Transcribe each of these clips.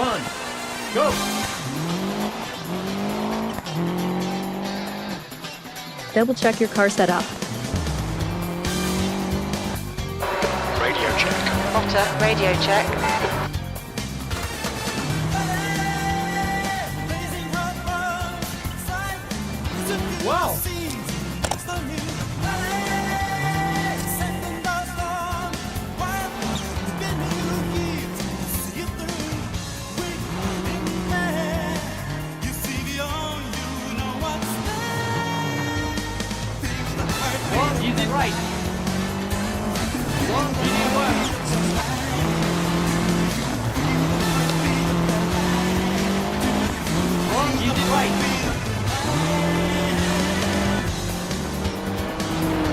1, go! Double check your car setup. Radio check. Otter, radio check. Wow! One, easy right. One, easy left. One, easy right.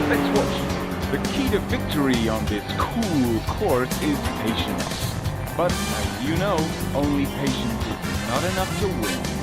Let's watch. The key to victory on this cool course is patience. But as you know, only patience is not enough to win.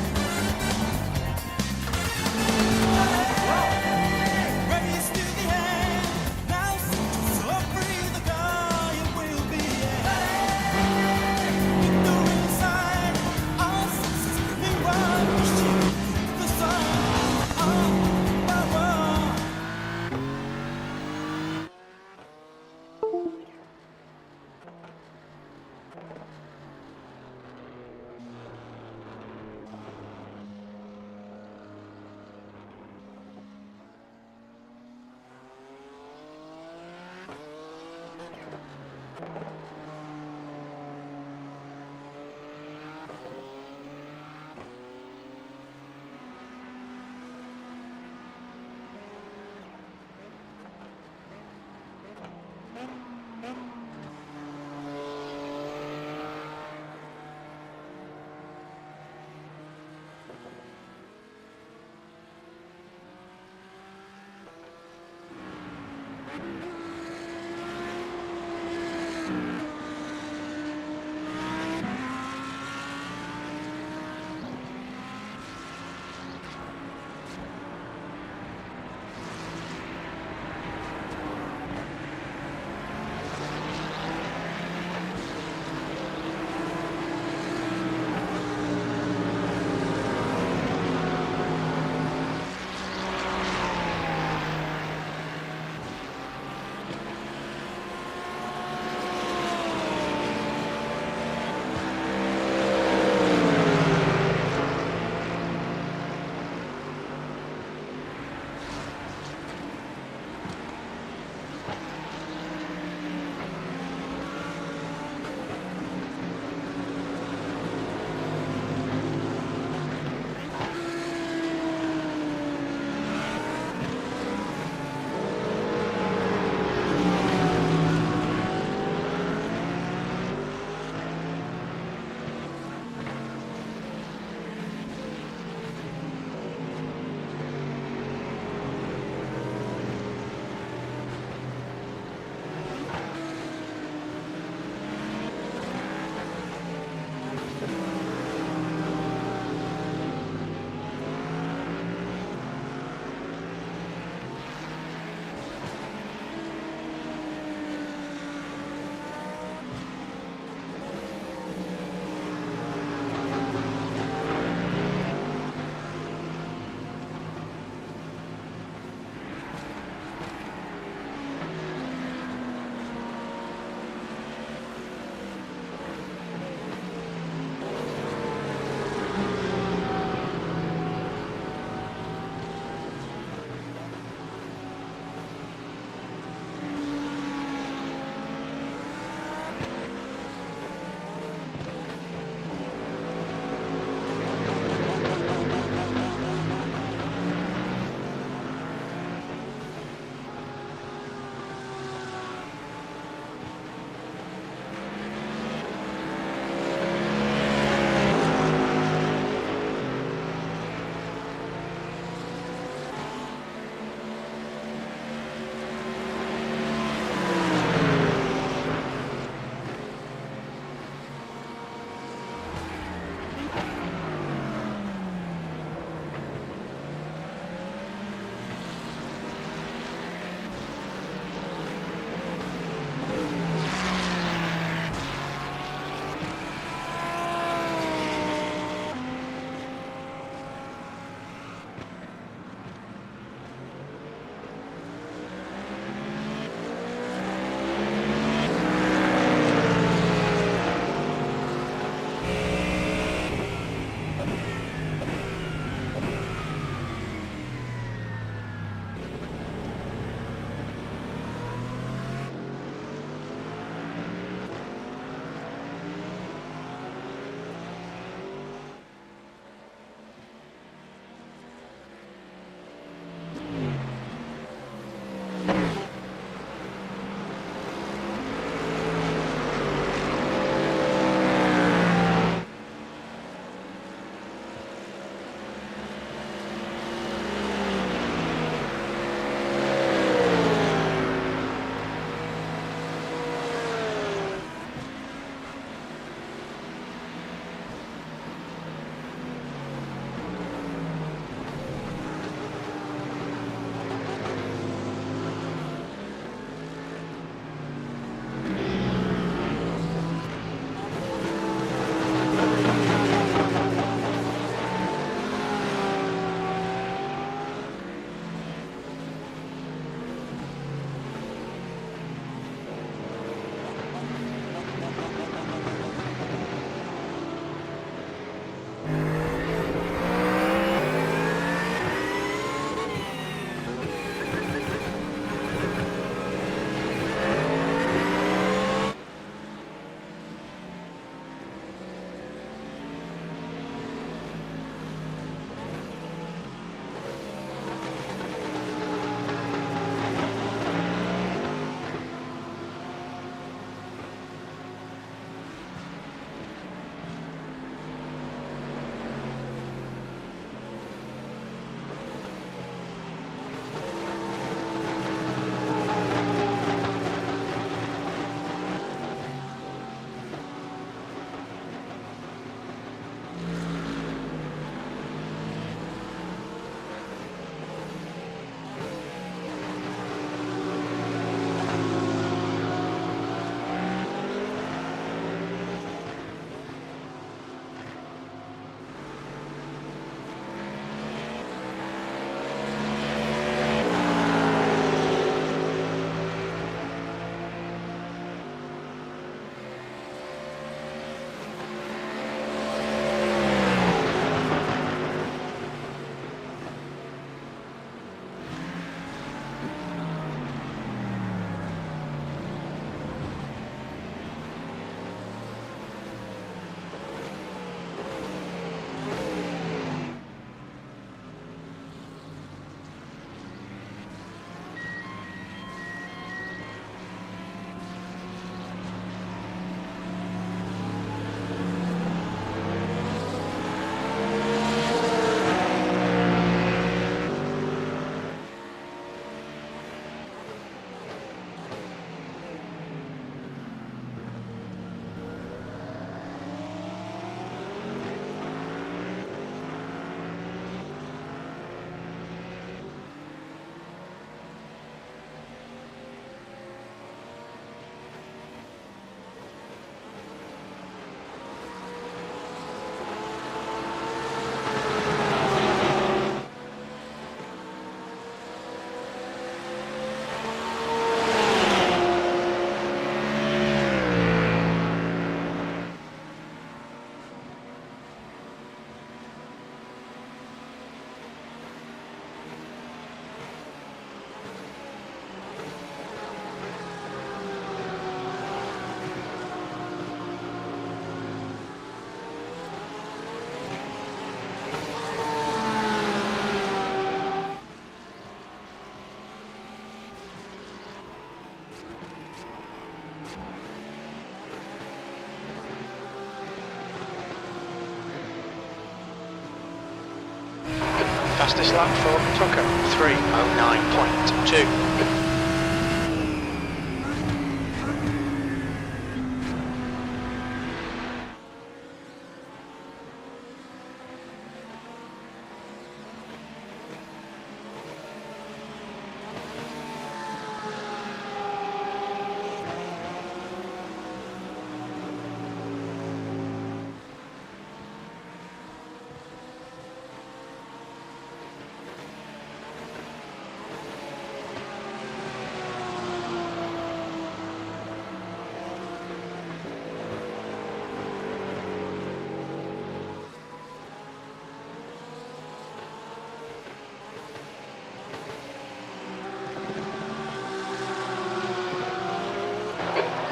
fastest lap for Tucker, 3:09.2.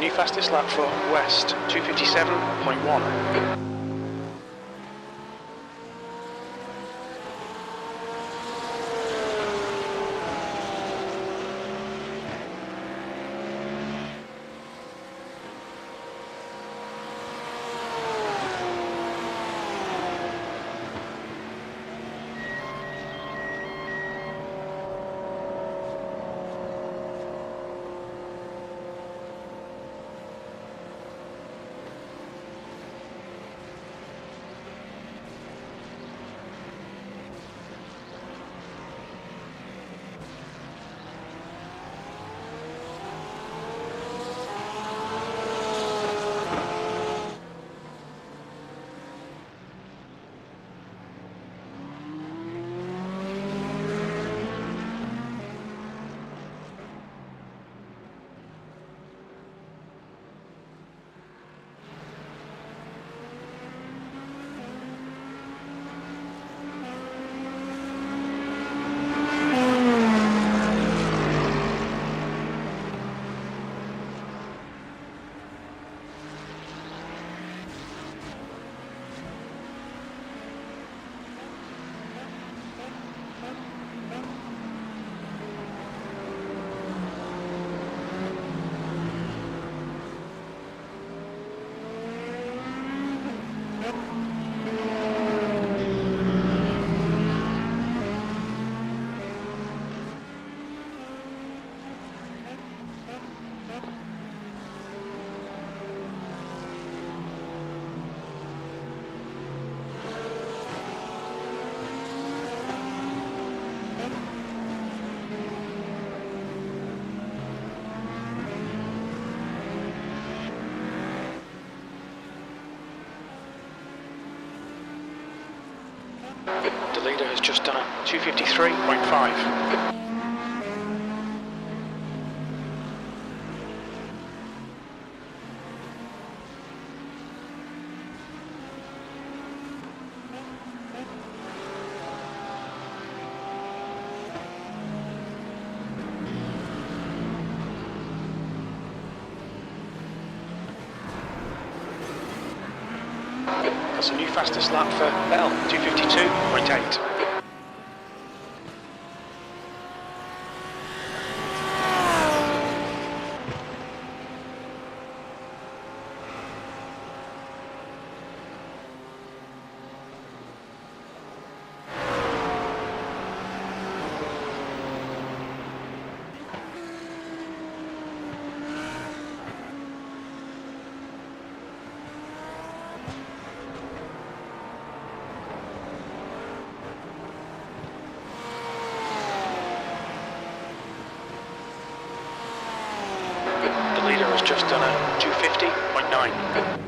New fastest lap for West, 2:57.1. The leader has just done a 2:53.5. That's a new fastest lap for Bell, 2:52.8. The leader has just done a 2:50.9.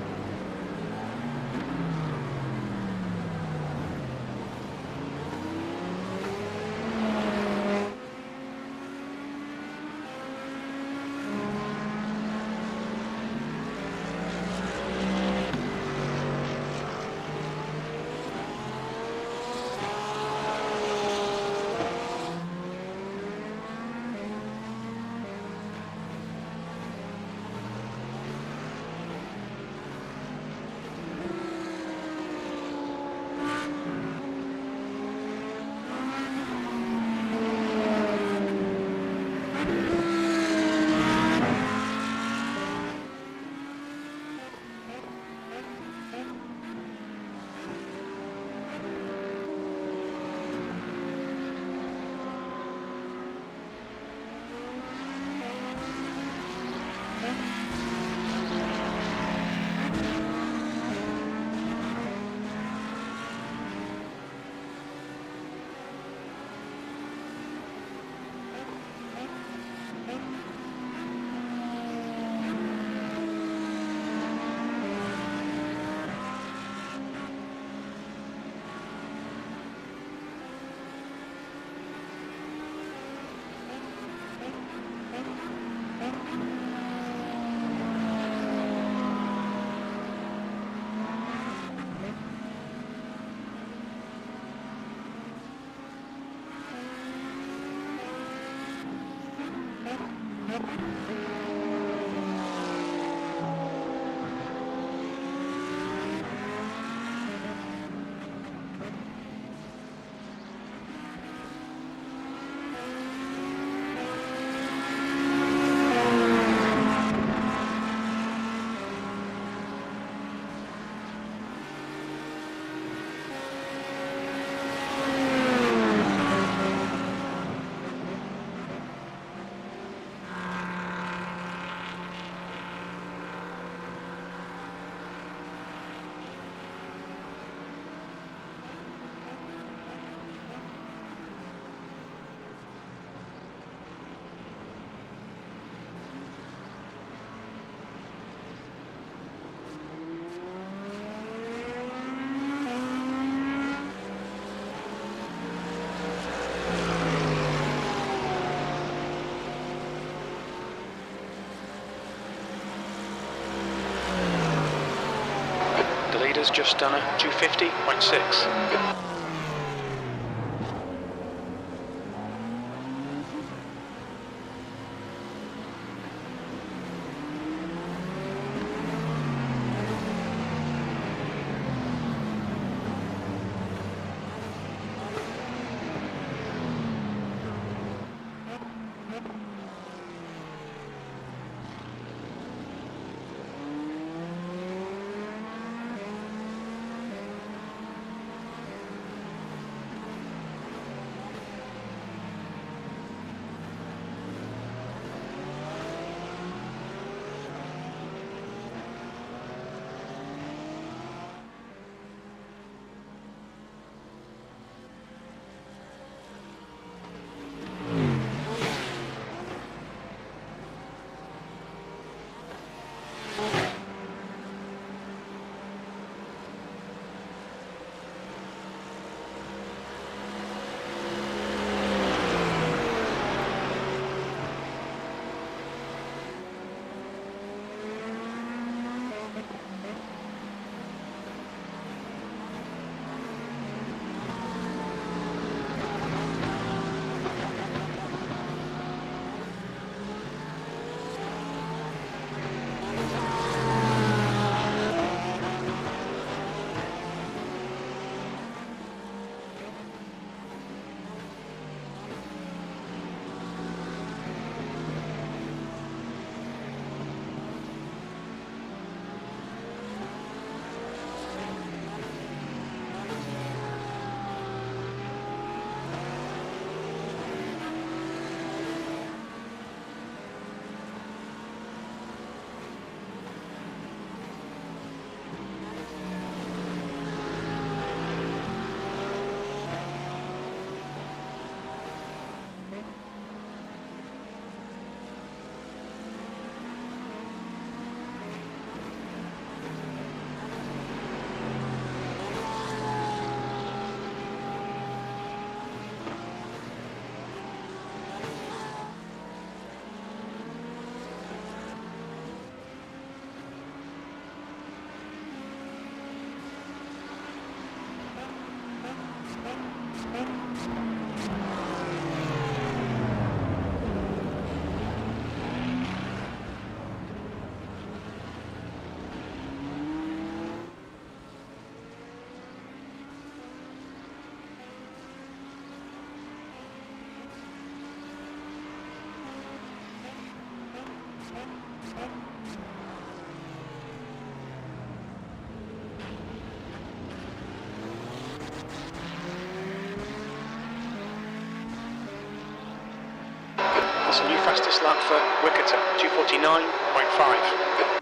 The leader's just done a 250.6. That's a new fastest lap for Wickerton, 249.5.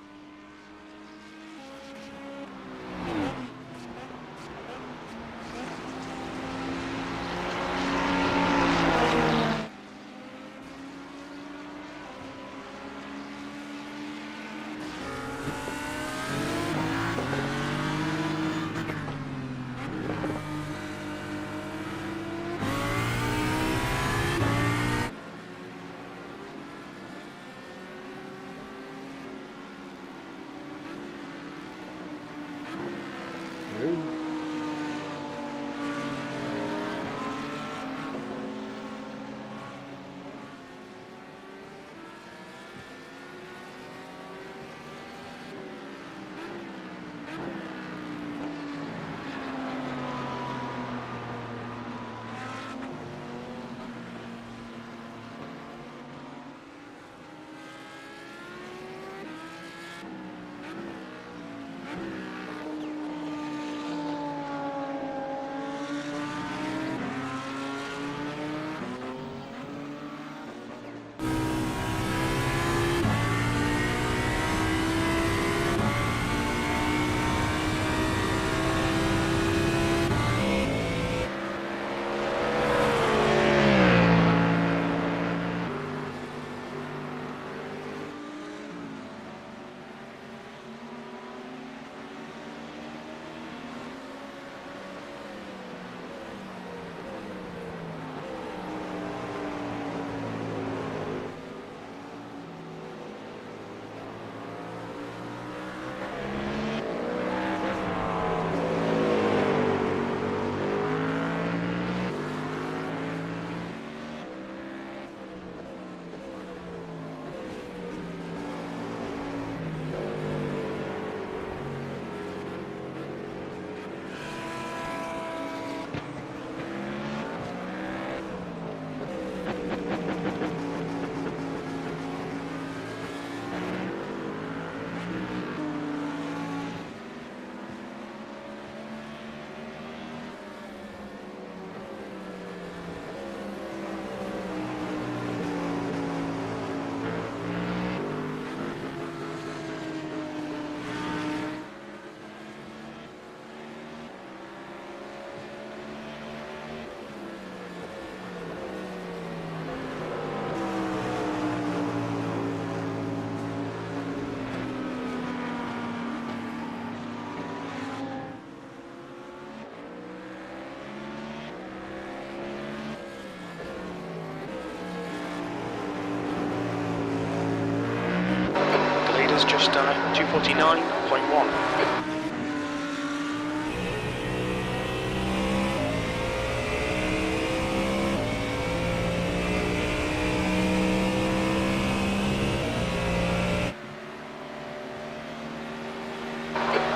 just done a 249.1.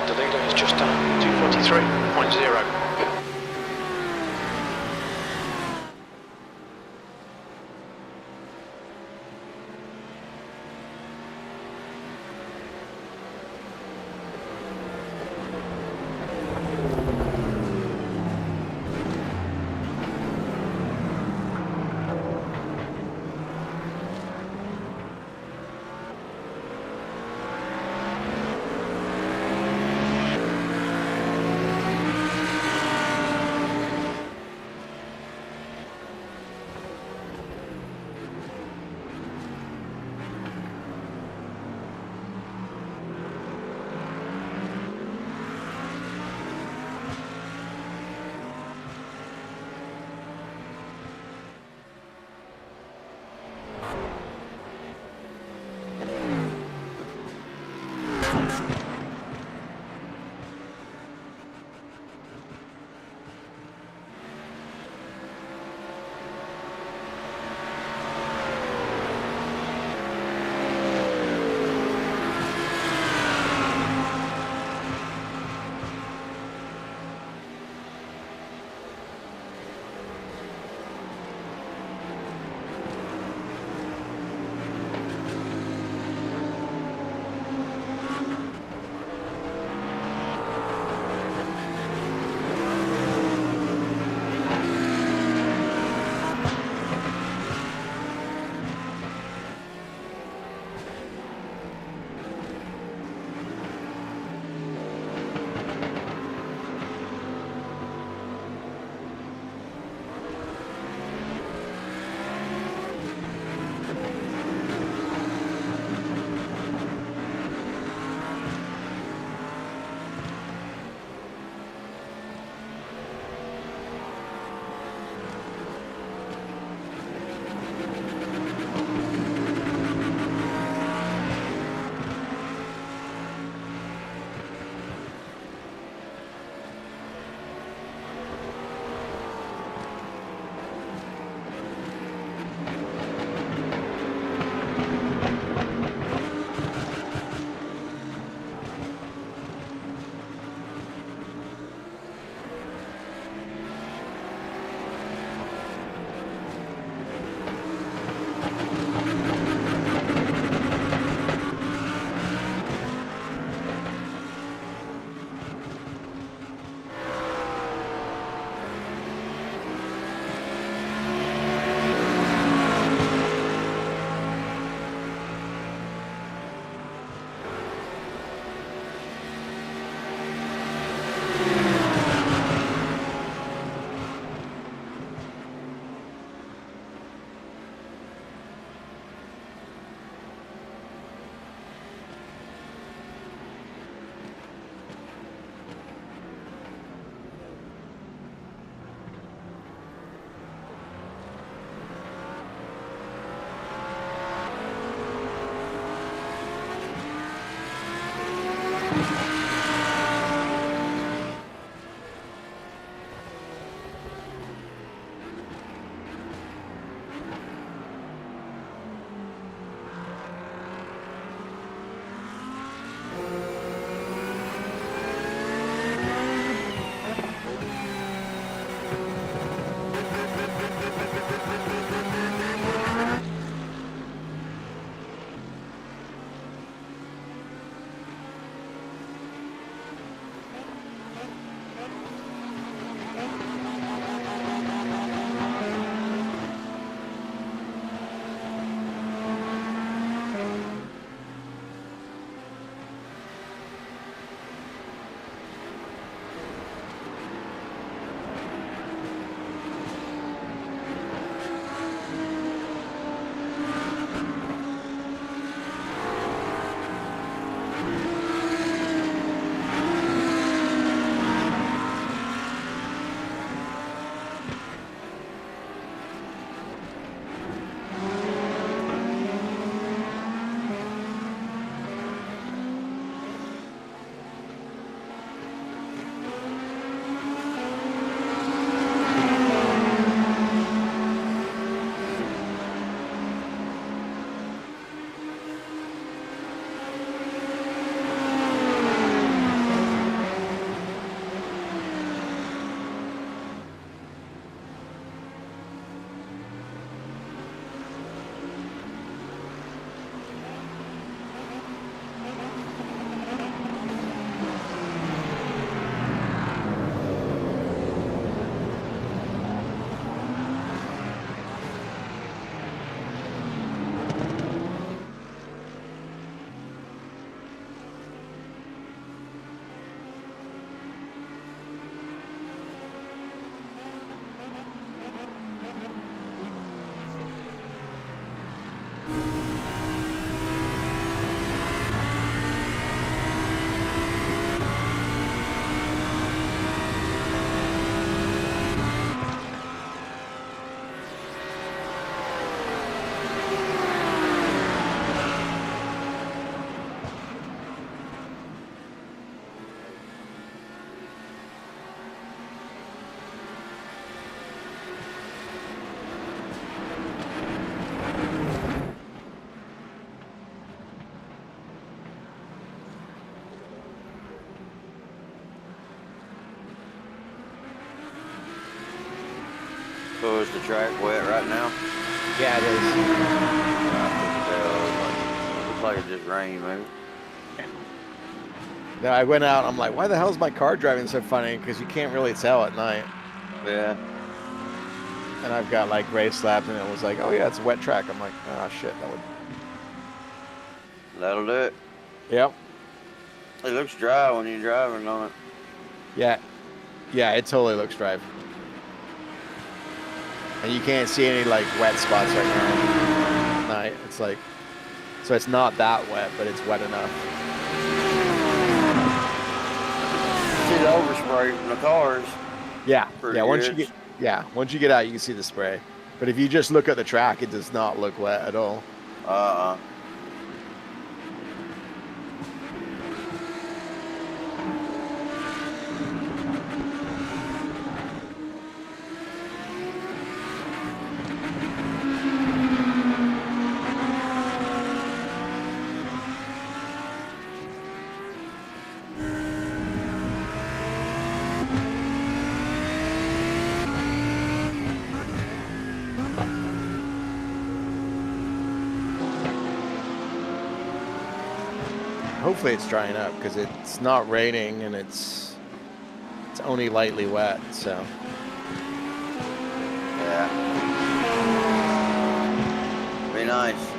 The leader has just done 243.0. So is the track wet right now? Yeah, it is. Looks like it just rained, maybe. No, I went out. I'm like, why the hell is my car driving so funny? Because you can't really tell at night. Yeah. And I've got like race laps, and it was like, oh yeah, it's a wet track. I'm like, oh shit, that would. That'll do it. Yep. It looks dry when you're driving on it. Yeah. Yeah, it totally looks dry. And you can't see any like wet spots right now at night. It's like, so it's not that wet, but it's wet enough. See the overspray from the cars. Yeah. Pretty Yeah. Once good. once you get out, you can see the spray. But if you just look at the track, it does not look wet at all. Hopefully it's drying up because it's not raining and it's only lightly wet, so. Yeah. Be nice.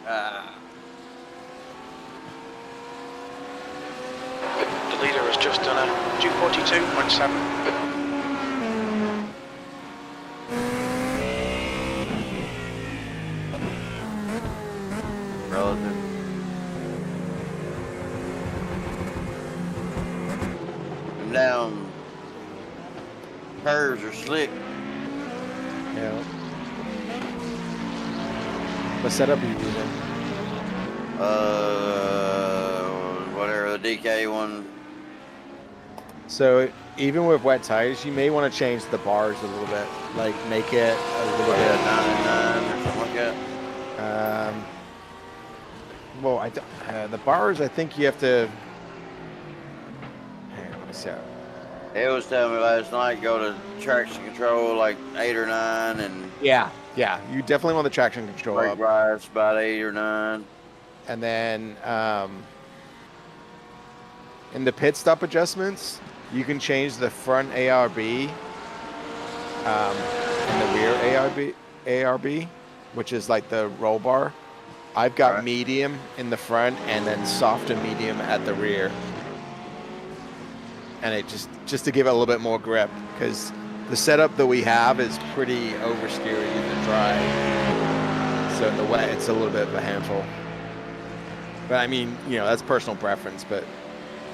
The leader has just done a 242.7. Relative. Them down curves are slick. Yeah. What setup are you using? Whatever the DK one. So even with wet tires, you may want to change the bars a little bit, like make it a little What, bit. 99 or something like that. Well, the bars, I think you have to. Hang on, let me see. He was telling me last night go to traction control like 8 or 9 and Yeah, you definitely want the traction control brake up, bias about 8 or 9. and then in the pit stop adjustments, you can change the front ARB and the rear ARB, which is like the roll bar. I've got Right. medium in the front and then soft and medium at the rear. And it just to give it a little bit more grip, because the setup that we have is pretty oversteery in the dry. So in the wet, it's a little bit of a handful. But I mean, you know, that's personal preference, but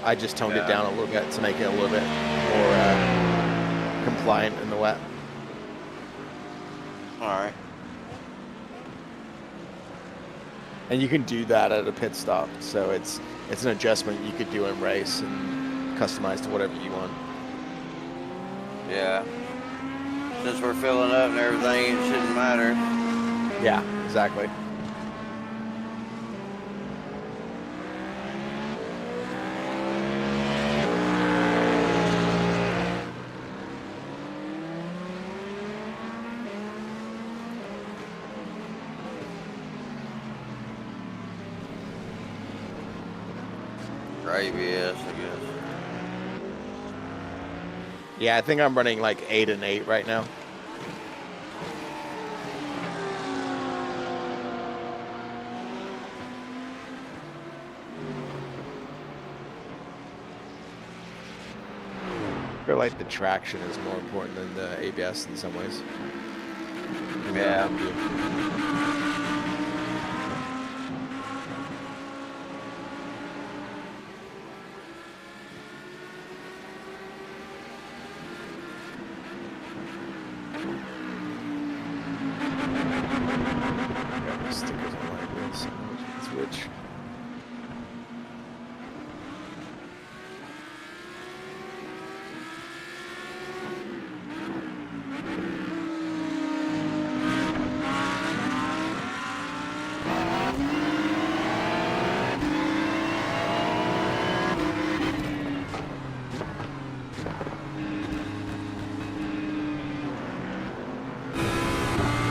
I just toned it down a little bit to make it a little bit more compliant in the wet. All right. And you can do that at a pit stop. So it's an adjustment you could do in race and customize to whatever you want. Yeah. Since we're filling up and everything, it shouldn't matter. Yeah, exactly. ABS, I guess. Yeah, I think I'm running like 8 and 8 right now. I feel like the traction is more important than the ABS in some ways. Yeah. Got my stickers on my wheels, so it's which.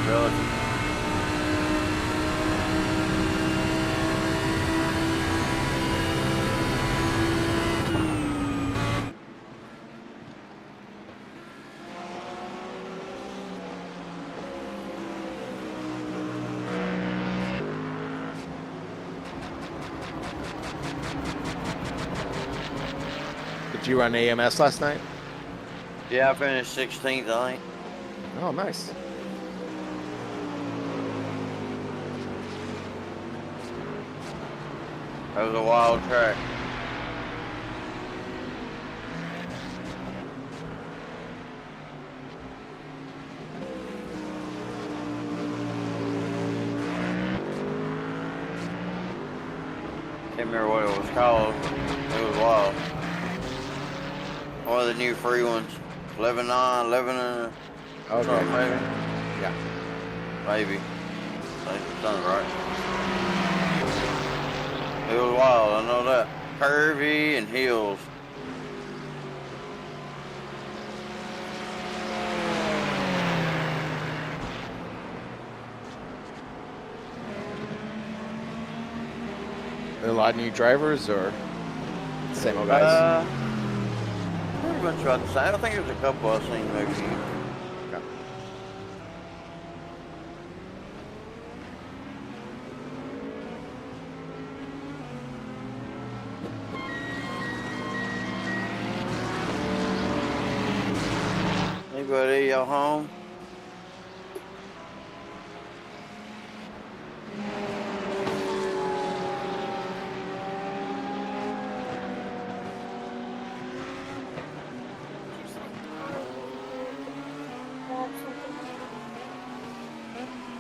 Relative. Did you run AMS last night? Yeah, I finished 16th, I think. Oh, nice. That was a wild track. Can't remember what it was called. It was wild. One of the new free ones. 11-9, 11 Okay. maybe. Yeah. Maybe. I think it's done right. It was wild, I know that. Curvy and hills. A lot of new drivers or same old guys? Pretty much about the same. I think there's a couple I've seen maybe. Okay. buddy, y'all home?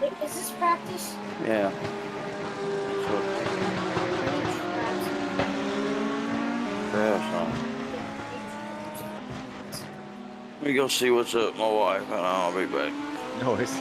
Wait, is this practice? Yeah. Yeah, son. Let me go see what's up with my wife, and I'll be back. No worries.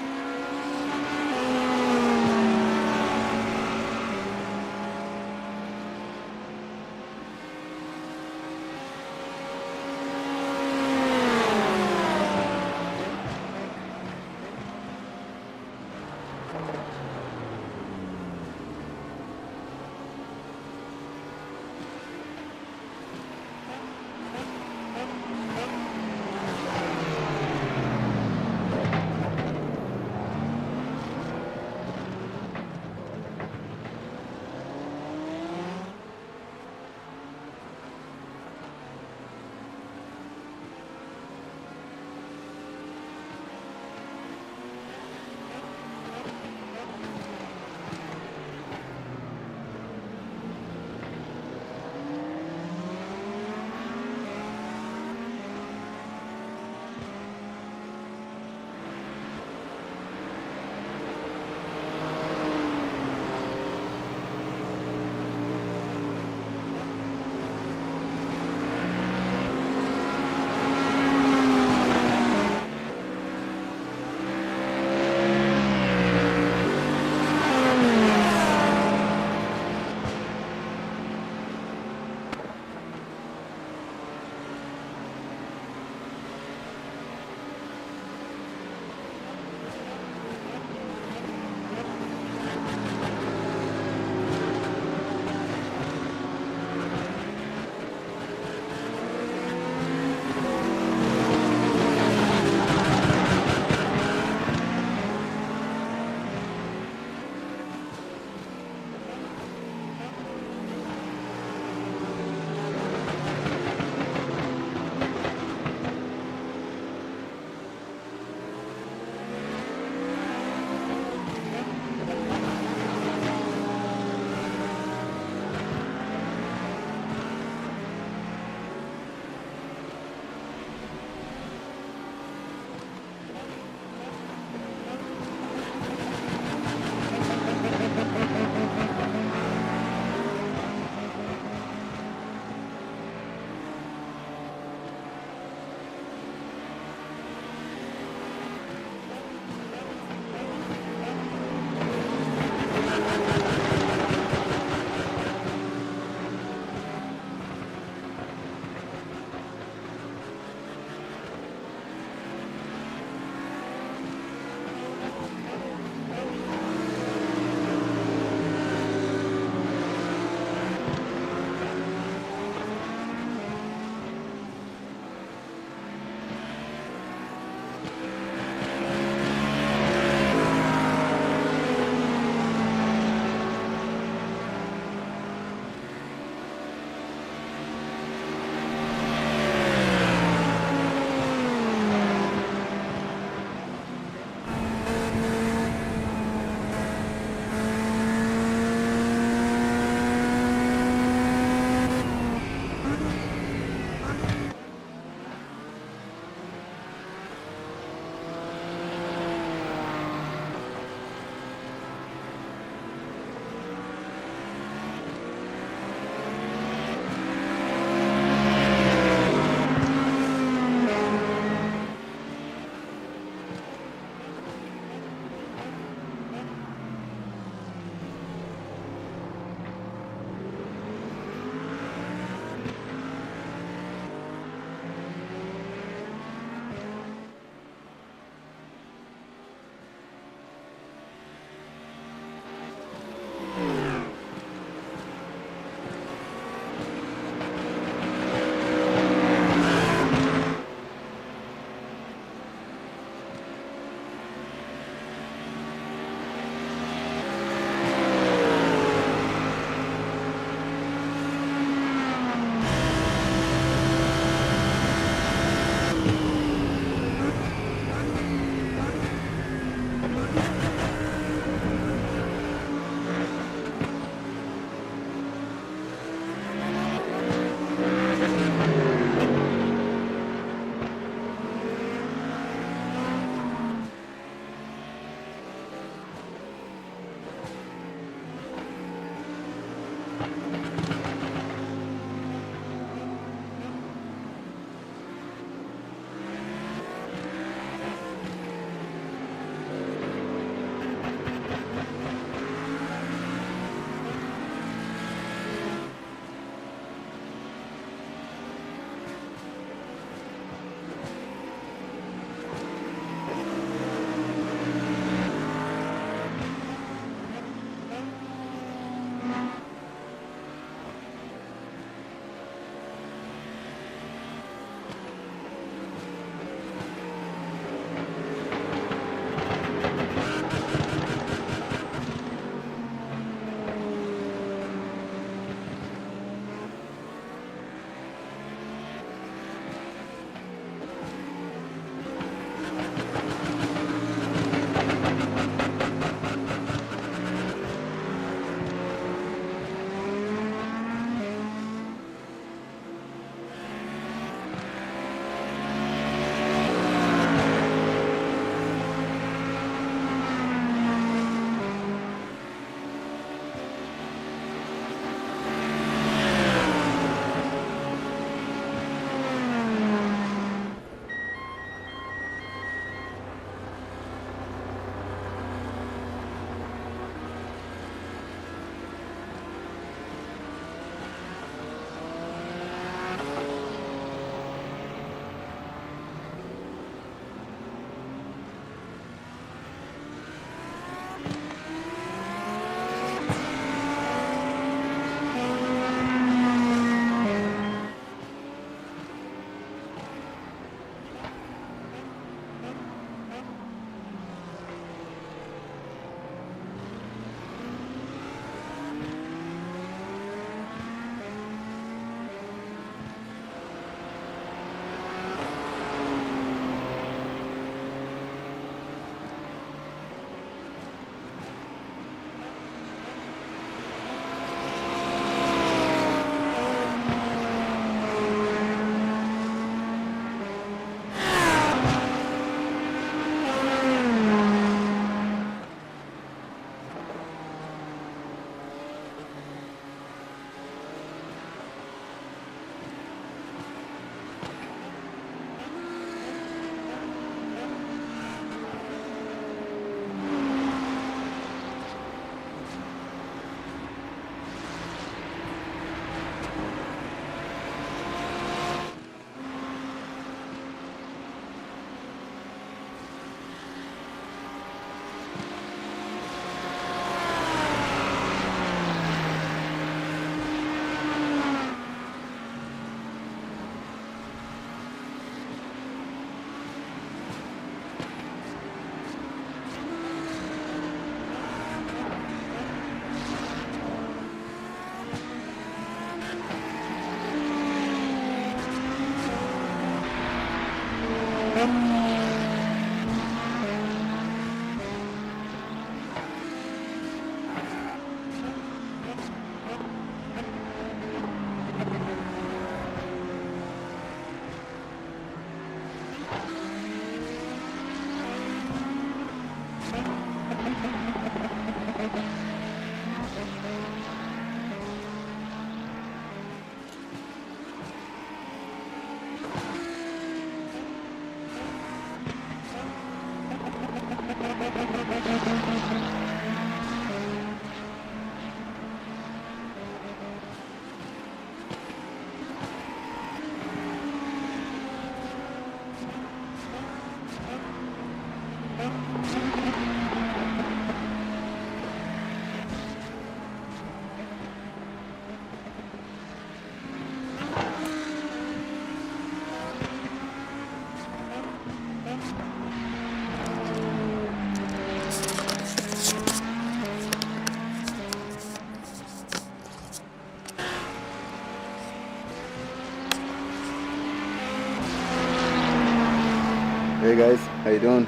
guys, how you doing?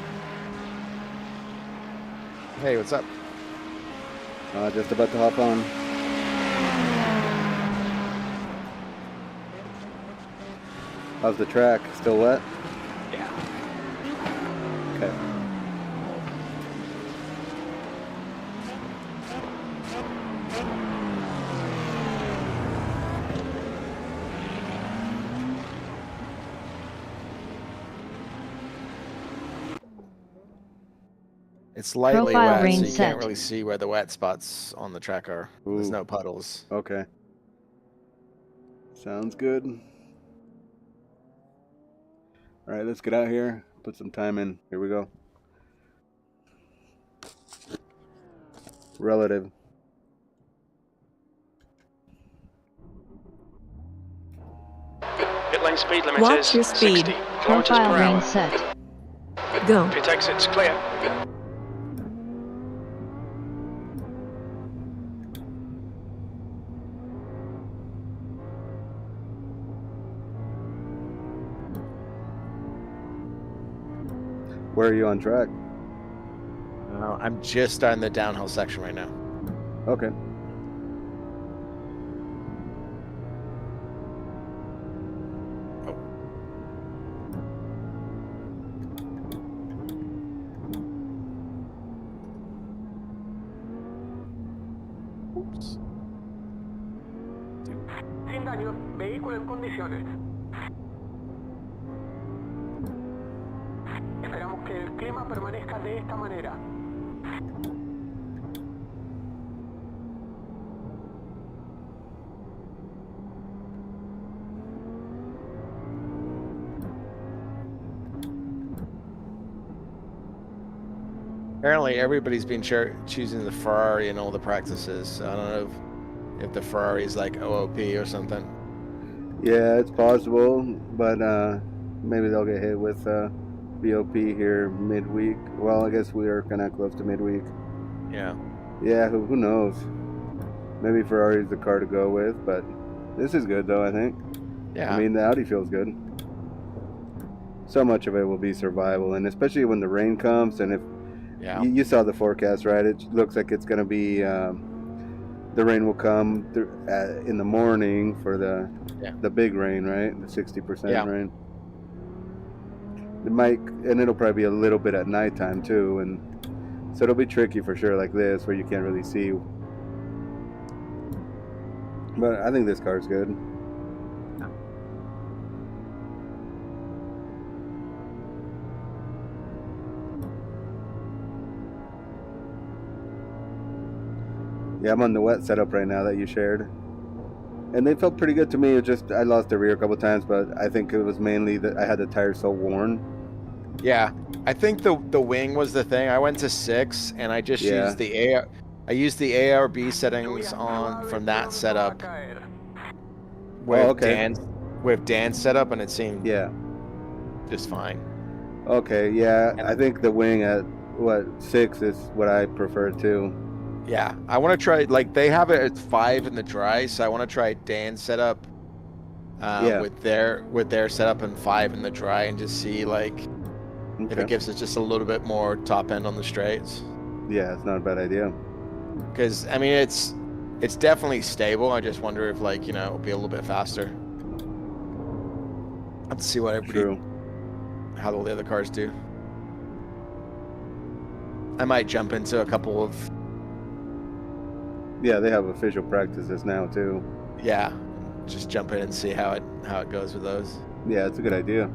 Hey, what's up? Just about to hop on. How's the track? Still wet? Yeah. Okay. It's lightly Profile wet, rain so you set. can't really see where the wet spots on the track are. There's Ooh. no puddles. Okay. Sounds good. All right, let's get out here. Put some time in. Here we go. Relative. Pit lane speed limit Watch is your speed. 60 kilometers Profile per hour. range set. Go. Pit exit's clear. Where are you on track? I'm just starting the downhill section right now. Okay. Sin daños, vehículo en condiciones. Esperamos que el clima permanezca de esta manera. Apparently, everybody's been choosing the Ferrari in all the practices. So I don't know if the Ferrari is like OOP or something. Yeah, it's possible, but maybe they'll get hit with BOP here midweek. Well, I guess we are kind of close to midweek. Yeah. Yeah, who knows? Maybe Ferrari's the car to go with, but this is good though, I think. Yeah. I mean, the Audi feels good. So much of it will be survival, and especially when the rain comes, and if yeah. you saw the forecast, right? It looks like it's going to be the rain will come in the morning for the big rain, right? The 60% rain. It might, and it'll probably be a little bit at nighttime too, and so it'll be tricky for sure, like this, where you can't really see. But I think this car's good. Yeah, I'm on the wet setup right now that you shared. And they felt pretty good to me. It just, I lost the rear a couple times, but I think it was mainly that I had the tires so worn. Yeah. I think the wing was the thing. I went to 6 and I just used the ARB settings on from that setup with Dan's setup, and it seemed just fine. Okay, yeah. I think the wing at 6 is what I prefer too. Yeah, I want to try, like, they have it at 5 in the dry, so I want to try Dan's setup with their setup and 5 in the dry, and just see, like, if it gives us just a little bit more top end on the straights. Yeah, it's not a bad idea. Because, I mean, it's definitely stable. I just wonder if, like, you know, it'll be a little bit faster. Let's see what how all the other cars do. I might jump into a couple of... Yeah, they have official practices now too. Yeah, just jump in and see how it goes with those. Yeah, it's a good idea.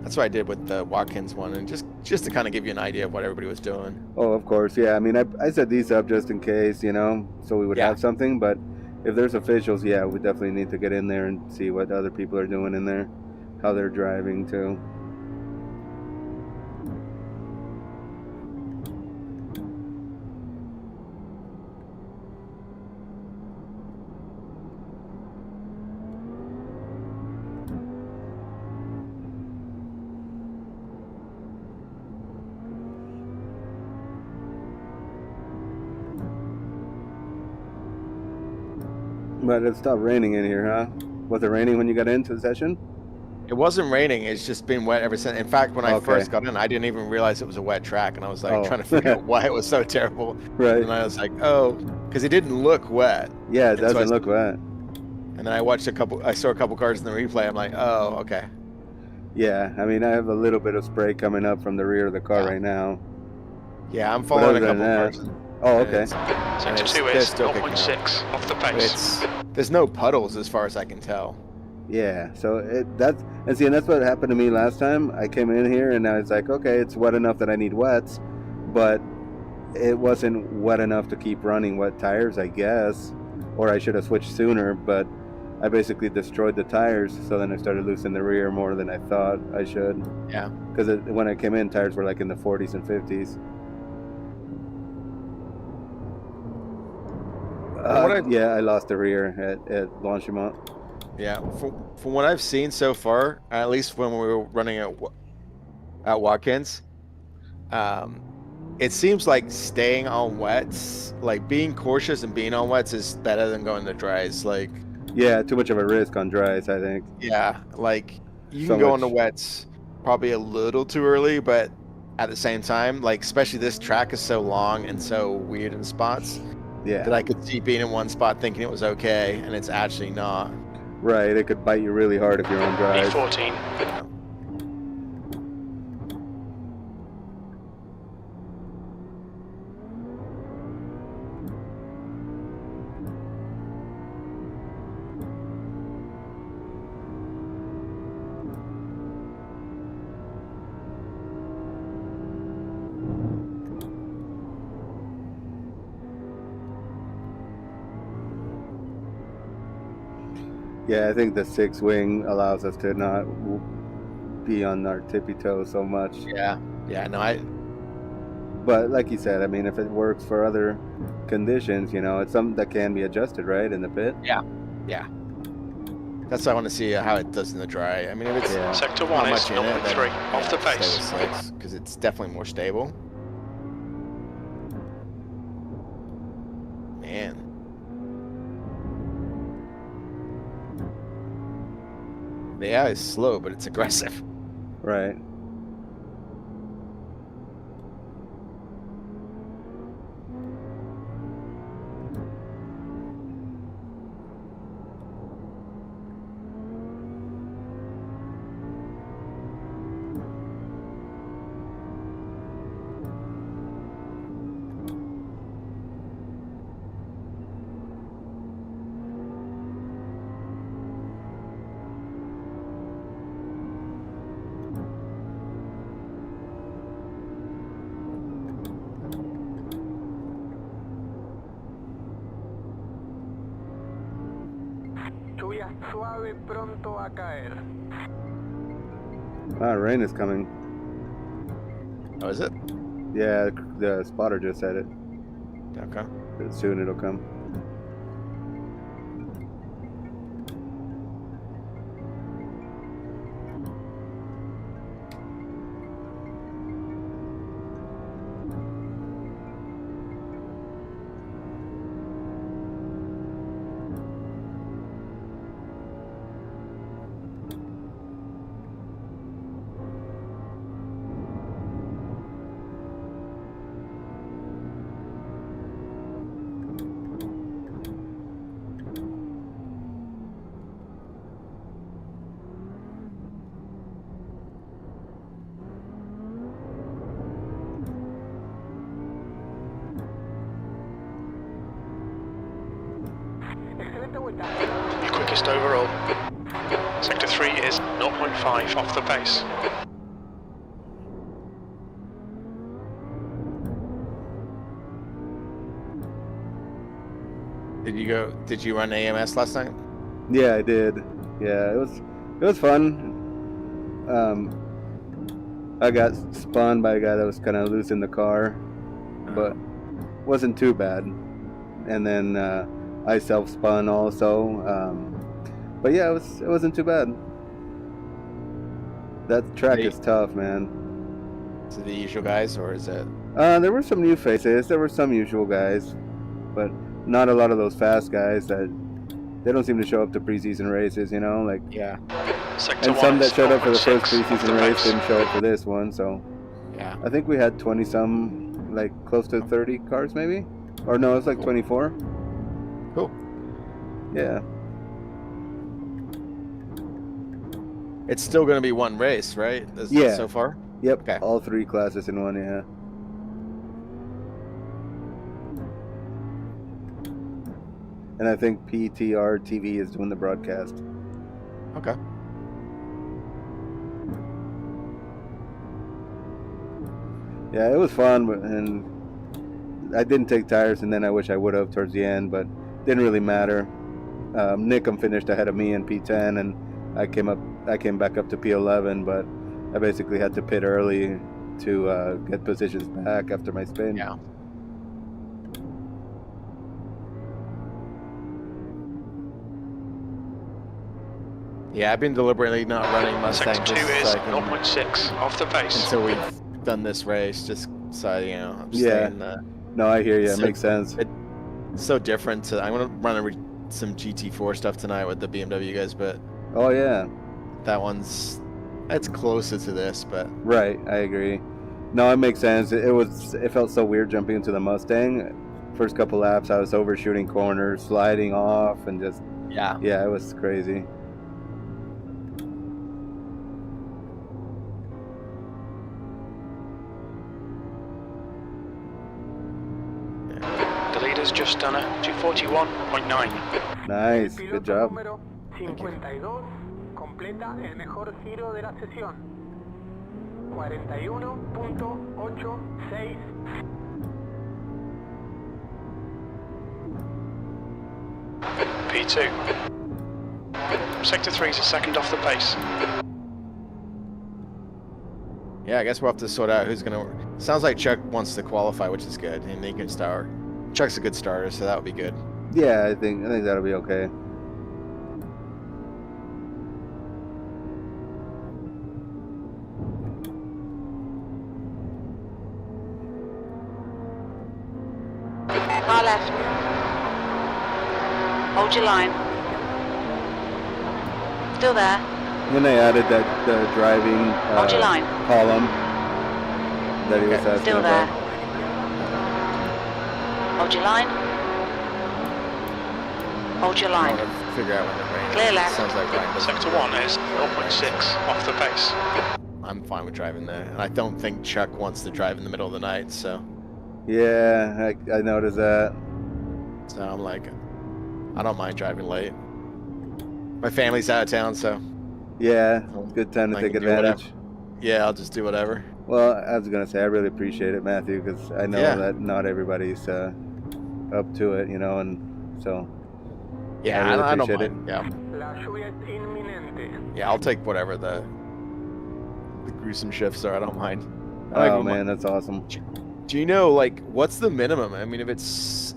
That's what I did with the Watkins one, and just to kind of give you an idea of what everybody was doing. Oh, of course, yeah. I mean, I set these up just in case, you know, so we would have something. But if there's officials, yeah, we definitely need to get in there and see what other people are doing in there, how they're driving too. But it stopped raining in here, huh? Was it raining when you got into the session? It wasn't raining. It's just been wet ever since. In fact, when I Okay. first got in, I didn't even realize it was a wet track, and I was like Oh. trying to figure out why it was so terrible. Right. And I was like, oh, because it didn't look wet. Yeah, it And so doesn't look wet. And then I saw a couple cars in the replay. I'm like, oh, okay. Yeah, I mean, I have a little bit of spray coming up from the rear of the car right now. Yeah, I'm following a other than couple that- cars. Oh, okay. Sector 2 they're is still picking up. 0.6 off the pace. There's no puddles as far as I can tell. Yeah, so that's what happened to me last time. I came in here and I was like, okay, it's wet enough that I need wets, but it wasn't wet enough to keep running wet tires, I guess, or I should have switched sooner, but I basically destroyed the tires, so then I started losing the rear more than I thought I should. Yeah. Because when I came in, tires were like in the 40s and 50s. Yeah, I lost the rear at Blanchimont. Yeah, from what I've seen so far, at least when we were running at Watkins, it seems like staying on wets, like being cautious and being on wets, is better than going to dries. Like, yeah, too much of a risk on dries, I think. Yeah, like you can go on the wets probably a little too early, but at the same time, like especially this track is so long and so weird in spots. Yeah. That I could see being in one spot thinking it was okay, and it's actually not. Right, it could bite you really hard if you're on dries. E14. Yeah, I think the 6 wing allows us to not be on our tippy toes so much. Yeah, no, But like you said, I mean, if it works for other conditions, you know, it's something that can be adjusted, right, in the pit? Yeah. That's why I want to see how it does in the dry. I mean, if it's Sector not 1 is much in it, then 0.3 off the pace. because it's definitely more stable. Man. Yeah, it's slow, but it's aggressive. Right. Lluvia suave pronto a caer. Ah, rain is coming. Oh, is it? Yeah, the spotter just said it. Okay. Soon it'll come. Your quickest overall. Sector 3 is 0.5 off the pace. Did you run AMS last night? Yeah, I did. Yeah, it was fun. I got spun by a guy that was kind of loose in the car, but wasn't too bad. And then I self-spun also. But yeah, it wasn't too bad. That track is tough, man. Is it the usual guys, or is it? There were some new faces. There were some usual guys, but not a lot of those fast guys that they don't seem to show up to preseason races, you know, like. Yeah. Sector And some 1 that is showed up for the first 0.6 off the preseason race base. didn't show up for this one, so. Yeah. I think we had 20-some, like close to 30 cars maybe? Or no, it's like 24. Cool. Yeah. It's still going to be one race, right? Yeah. So far? Yep. Okay. All 3 classes in one, yeah. And I think PTR TV is doing the broadcast. Okay. Yeah, it was fun, and I didn't take tires, and then I wish I would have towards the end, but didn't really matter. Nickham finished ahead of me in P10, and I came back up to P11, but I basically had to pit early to get positions back after my spin. Yeah. Yeah, I've been deliberately not running Mustang Sector 2 just is so I can, 0.6 off the base. until we've done this race, just so you know. I'm Yeah. staying, No, I hear you. It So- makes sense. It's so different. I'm gonna run some GT4 stuff tonight with the BMW guys, but Oh yeah, that's closer to this, but right. I agree. No, it makes sense. It felt so weird jumping into the Mustang. First couple laps, I was overshooting corners, sliding off, and just yeah. it was crazy. The leader's just done a 241.9. Nice, El good piloto job. número 52 completa el mejor giro de la sesión. 41.86. P2. Sector 3 is a second off the pace. Yeah, I guess we'll have to sort out who's gonna. Sounds like Chuck wants to qualify, which is good, and he can start. Chuck's a good starter, so that would be good. Yeah, I think that'll be okay. Far left. Hold your line. Still there. Then they added that the driving Hold your line. column that he was asking Still there. about. Hold your line. Hold your I line. want to figure out when the rain. Clear left. Sounds like Ryan doesn't. Sector 1 is 0.6 off the pace. I'm fine with driving there, and I don't think Chuck wants to drive in the middle of the night, so Yeah, I noticed that. I'm like, I don't mind driving late. My family's out of town, so Yeah, good time to I take can do whatever. advantage. Yeah, I'll just do whatever. Well, I was gonna say I really appreciate it, Matthew, because I know Yeah. that not everybody's up to it, you know, and so Yeah, I really I don't appreciate mind. Yeah, La lluvia es inminente. yeah, I'll take whatever the gruesome shifts are. I don't mind. I oh don't man, mind. that's awesome. Do you know like what's the minimum? I mean, if it's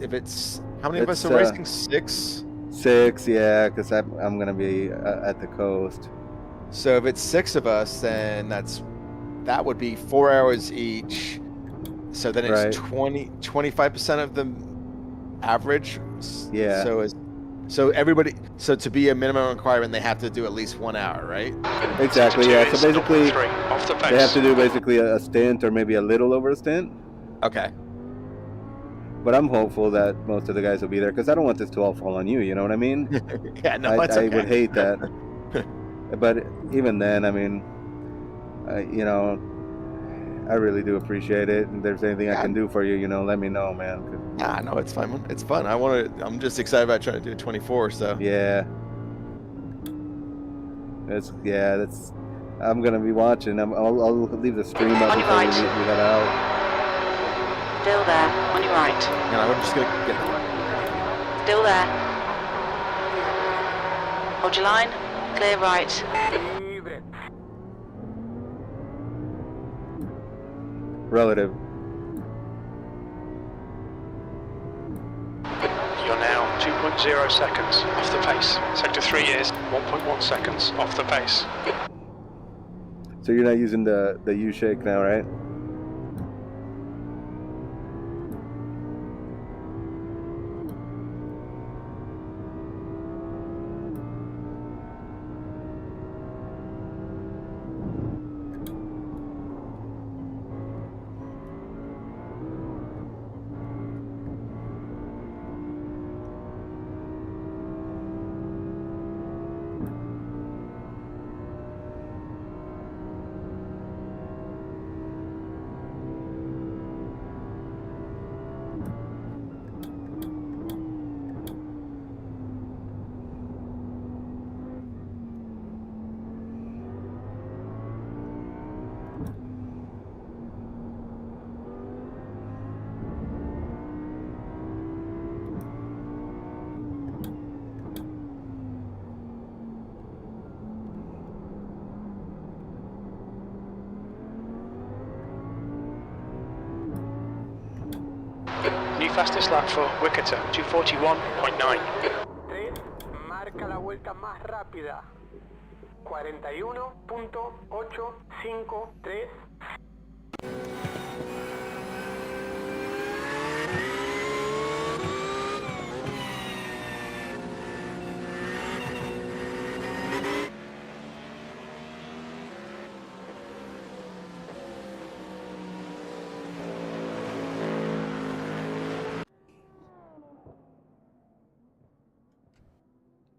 how many of us It's, are racing? 6. 6, yeah, because I'm gonna be at the coast. So if it's 6 of us, then that would be 4 hours each. So then it's Right. 25% of the average. Yeah. So everybody. So to be a minimum requirement, they have to do at least 1 hour, right? Exactly, Sector 2 yeah. is So basically, 0.3 off the pace. they have to do basically a stint or maybe a little over a stint. Okay. But I'm hopeful that most of the guys will be there because I don't want this to all fall on you. You know what I mean? Yeah, no, I it's okay. would hate that. But even then, I mean, you know, I really do appreciate it. And if there's anything I can do for you, you know, let me know, man. 'Cause, Nah, no, it's fine. It's fun. I'm just excited about trying to do 24. So yeah. That's. I'm gonna be watching. I'll leave the stream up On your before we right. head out. Still there. On your right. and I'm just gonna get. Still there. Hold your line. Clear right. Libre. Relative. You're now 2.0 seconds off the pace. Sector 3 is 1.1 seconds off the pace. So you're not using the U-shake now, right? New fastest lap for Wicketer, 241.9. 3 marca la vuelta más rápida. 41.853.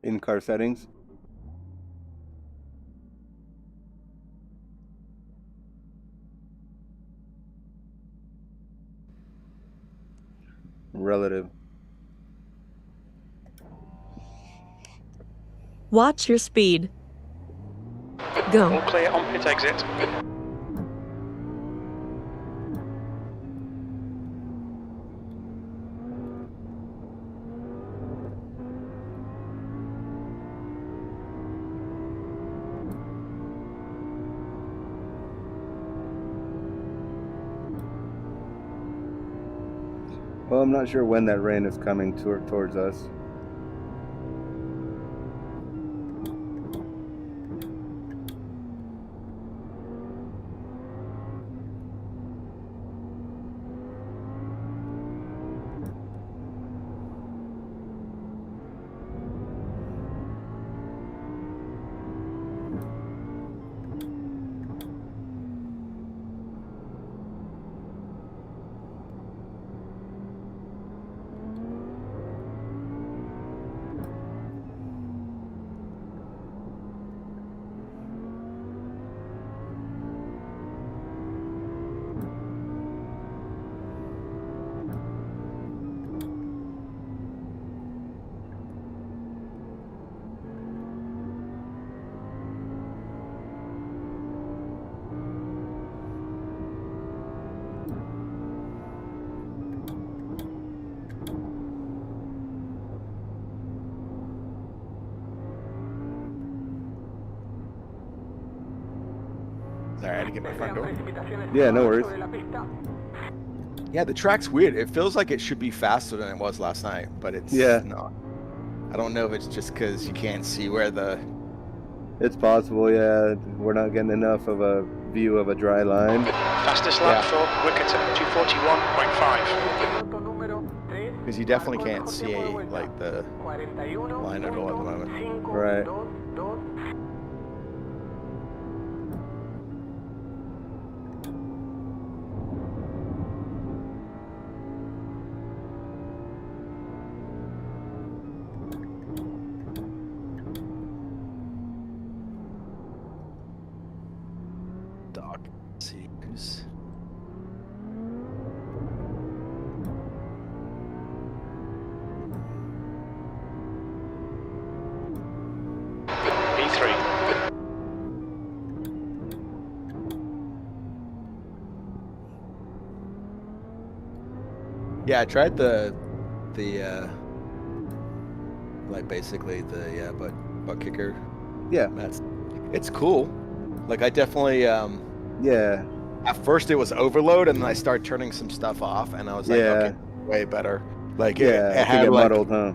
In-car settings. Relative. Watch your speed. Go. All clear on pit exit. Well, I'm not sure when that rain is coming towards us. Sorry, I had to get my front door. Yeah, no worries. Yeah, the track's weird. It feels like it should be faster than it was last night, but it's not. I don't know if it's just because you can't see where the... It's possible, yeah. We're not getting enough of a view of a dry line. Fastest lap for Wicketer, 241.5. Because you definitely can't see like the line at all at the moment. Right. Doc seekers. E3. Yeah, I tried the like basically the butt kicker. Yeah. It's cool. Like I definitely yeah. At first it was overload, and then I started turning some stuff off, and I was like, okay, way better. Like it had get like, muddled, huh?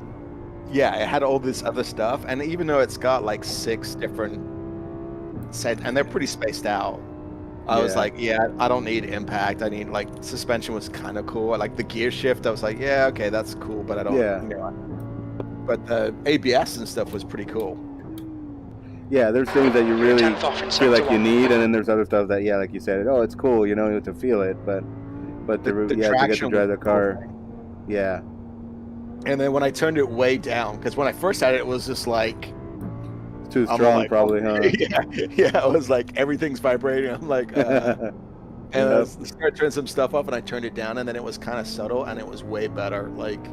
Yeah, it had all this other stuff, and even though it's got like 6 different sets, and they're pretty spaced out, I was like, yeah, I don't need impact. I need like suspension was kind of cool. Like the gear shift, I was like, yeah, okay, that's cool, but I don't. Yeah. You know, but the ABS and stuff was pretty cool. Yeah, there's things that you really 10th off in feel like sector you 1. need, and then there's other stuff that, yeah, like you said, oh, it's cool, you know, you have to feel it, but to get to drive the car, yeah. And then when I turned it way down, because when I first had it, it was just like too strong, like, probably, huh? yeah, it was like everything's vibrating. I'm like, and I started turning some stuff off, and I turned it down, and then it was kind of subtle, and it was way better. Like,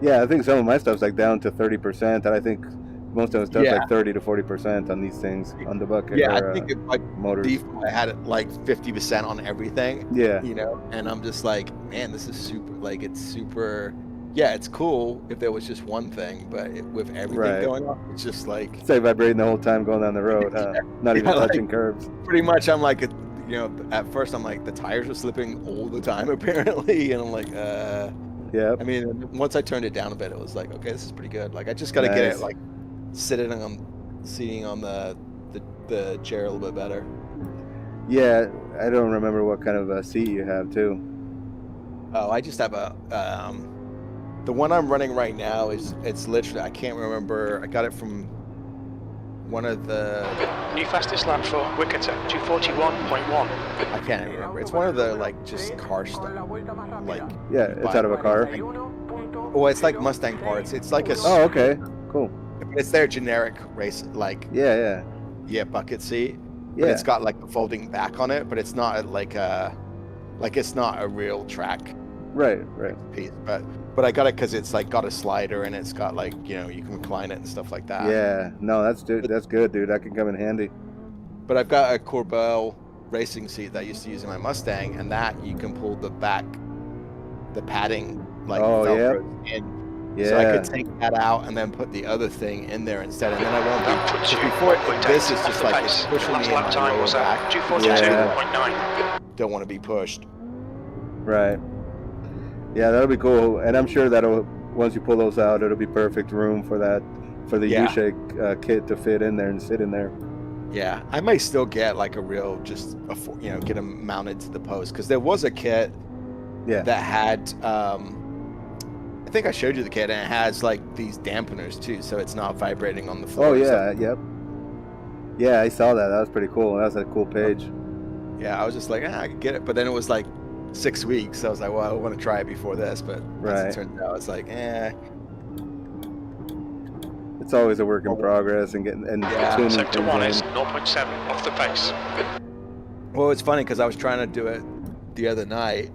yeah, I think some of my stuff's like down to 30%, and I think most of the stuff's like 30 to 40% on these things on the bucket. Yeah, or, I think like motors. Default, I had it like 50% on everything. Yeah, you know, and I'm just like, man, this is super. Like, it's super. Yeah, it's cool if there was just one thing, but with everything going on, it's just like... It's like vibrating the whole time going down the road, huh? Not even touching curbs. Pretty much, I'm like, you know, at first I'm like, the tires are slipping all the time, apparently, and I'm like, Yeah. I mean, once I turned it down a bit, it was like, okay, this is pretty good. Like, I just got to get it like sitting on the chair a little bit better. Yeah, I don't remember what kind of a seat you have too. Oh, I just have a the one I'm running right now it's literally, I can't remember. I got it from one of the New fastest lap for Wicketa, 241.1. I can't remember. It's one of the like just car stuff. Like Yeah, it's out of a car. Well, it's like Mustang parts. It's like a Oh, okay, cool. It's their generic race like Yeah. bucket seat. Yeah. But it's got like the folding back on it, but it's not like it's not a real track Right. piece. But I got it because it's like got a slider and it's got like, you know, you can recline it and stuff like that. Yeah. No, that's good, dude. That can come in handy. But I've got a Corbel racing seat that I used to use in my Mustang, and that you can pull the padding like Velcro in. Yeah. So I could take that out and then put the other thing in there instead, and then I won't be. Before this is just like it's pushing me in my lower back. 242.9. Don't want to be pushed. Right. Yeah, that'll be cool, and I'm sure that'll once you pull those out, it'll be perfect room for the U-shake kit to fit in there and sit in there. Yeah, I might still get like a real get them mounted to the post, because there was a kit that had I think I showed you the kit, and it has like these dampeners too, so it's not vibrating on the floor. Oh yeah, yep. Yeah, I saw that. That was pretty cool. That was a cool page. Yeah, I was just like, I could get it, but then it was like 6 weeks. So I was like, well, I want to try it before this, but as it turns out, it's like, It's always a work in progress and tuning Sector things 1 in. is 0.7 off the pace. Well, it's funny because I was trying to do it the other night,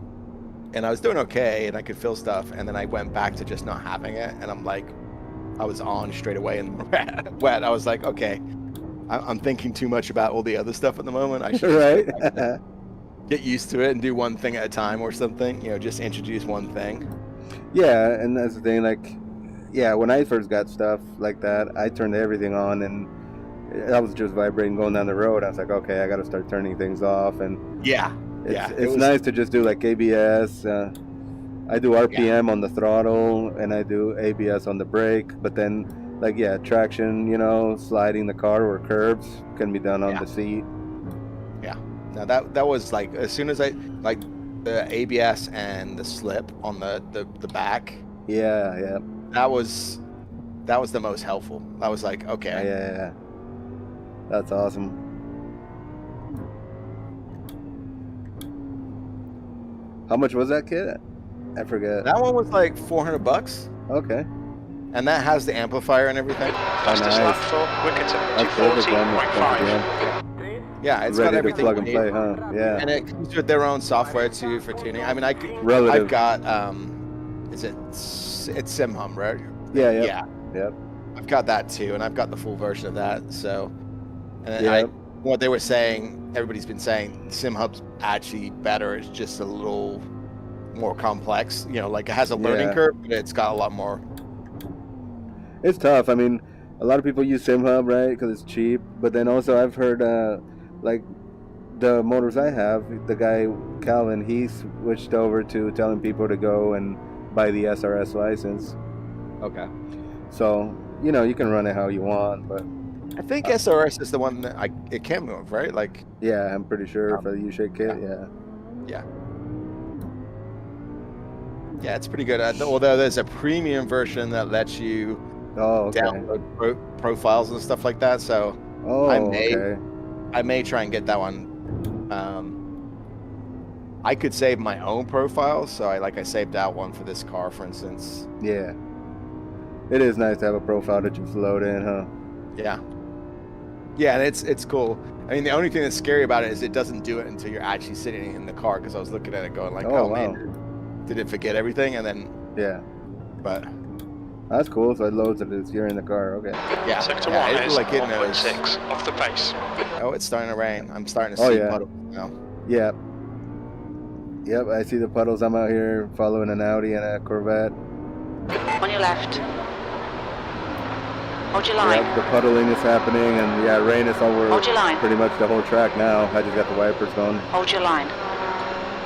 and I was doing okay, and I could feel stuff, and then I went back to just not having it, and I'm like, I was on straight away and wet. I was like, okay, I'm thinking too much about all the other stuff at the moment. I should get used to it and do one thing at a time or something. You know, just introduce one thing. Yeah, and that's the thing. Like, yeah, when I first got stuff like that, I turned everything on, and I was just vibrating going down the road. I was like, okay, I got to start turning things off, and it's nice to just do like ABS. I do RPM on the throttle, and I do ABS on the brake. But then, like, traction, sliding the car or curbs can be done on the seat. Yeah. Now that was like, as soon as I like the ABS and the slip on the back. Yeah. That was the most helpful. I was like, okay. Yeah. That's awesome. How much was that kit? I forget. That one was like $400. Okay. And that has the amplifier and everything. Fastest lap for Wicketa, 240.5. Yeah, it's ready got everything. To plug and play, huh? Yeah. And it comes with their own software too for tuning. I mean, Relative. I've got it's SimHum, right? Yeah. I've got that too, and I've got the full version of that. So, and what they were saying, everybody's been saying, SimHub's actually better. It's just a little more complex. Like it has a learning curve, but it's got a lot more. It's tough. I mean, a lot of people use SimHub, right? Because it's cheap. But then also I've heard, like the motors I have, the guy Calvin, he switched over to telling people to go and buy the SRS license. Okay. So, you can run it how you want, but I think SRS is the one that it can move, right? Like. Yeah, I'm pretty sure for the U-shake kit. Yeah. Yeah, it's pretty good. Although there's a premium version that lets you download profiles and stuff like that. So I may try and get that one. I could save my own profile, so I saved out one for this car, for instance. Yeah. It is nice to have a profile to just load in, huh? Yeah. Yeah, and it's cool. I mean, the only thing that's scary about it is it doesn't do it until you're actually sitting in the car, because I was looking at it going like, wow. Man, did it forget everything? And then but that's cool. So it loads it as you're in the car. Okay. Yeah. Sector 1 is 1.6 off the pace. Oh, it's starting to rain. I'm starting to see puddles now. Yeah. Yep, I see the puddles. I'm out here following an Audi and a Corvette. On your left. Hold your line. Yeah, the puddling is happening, and rain is over Hold your line. pretty much the whole track now. I just got the wipers going. Hold your line.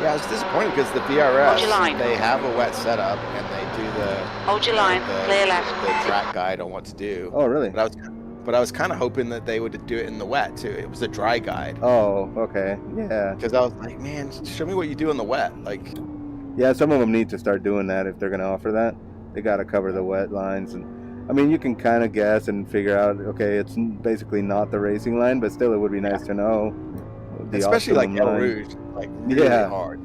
Yeah, I was disappointed because the Hold your VRS, line. they have a wet setup and they do the Hold your line. Clear left. the track guide on what to do. Oh, really? But I was kind of hoping that they would do it in the wet too. It was a dry guide. Oh, okay. Yeah. Because I was like, man, show me what you do in the wet. Like, Yeah, some of them need to start doing that if they're going to offer that. They got to cover the wet lines. And I mean, you can kind of guess and figure out, okay, it's basically not the racing line, but still it would be nice to know. Especially like El line. Rouge, like really hard.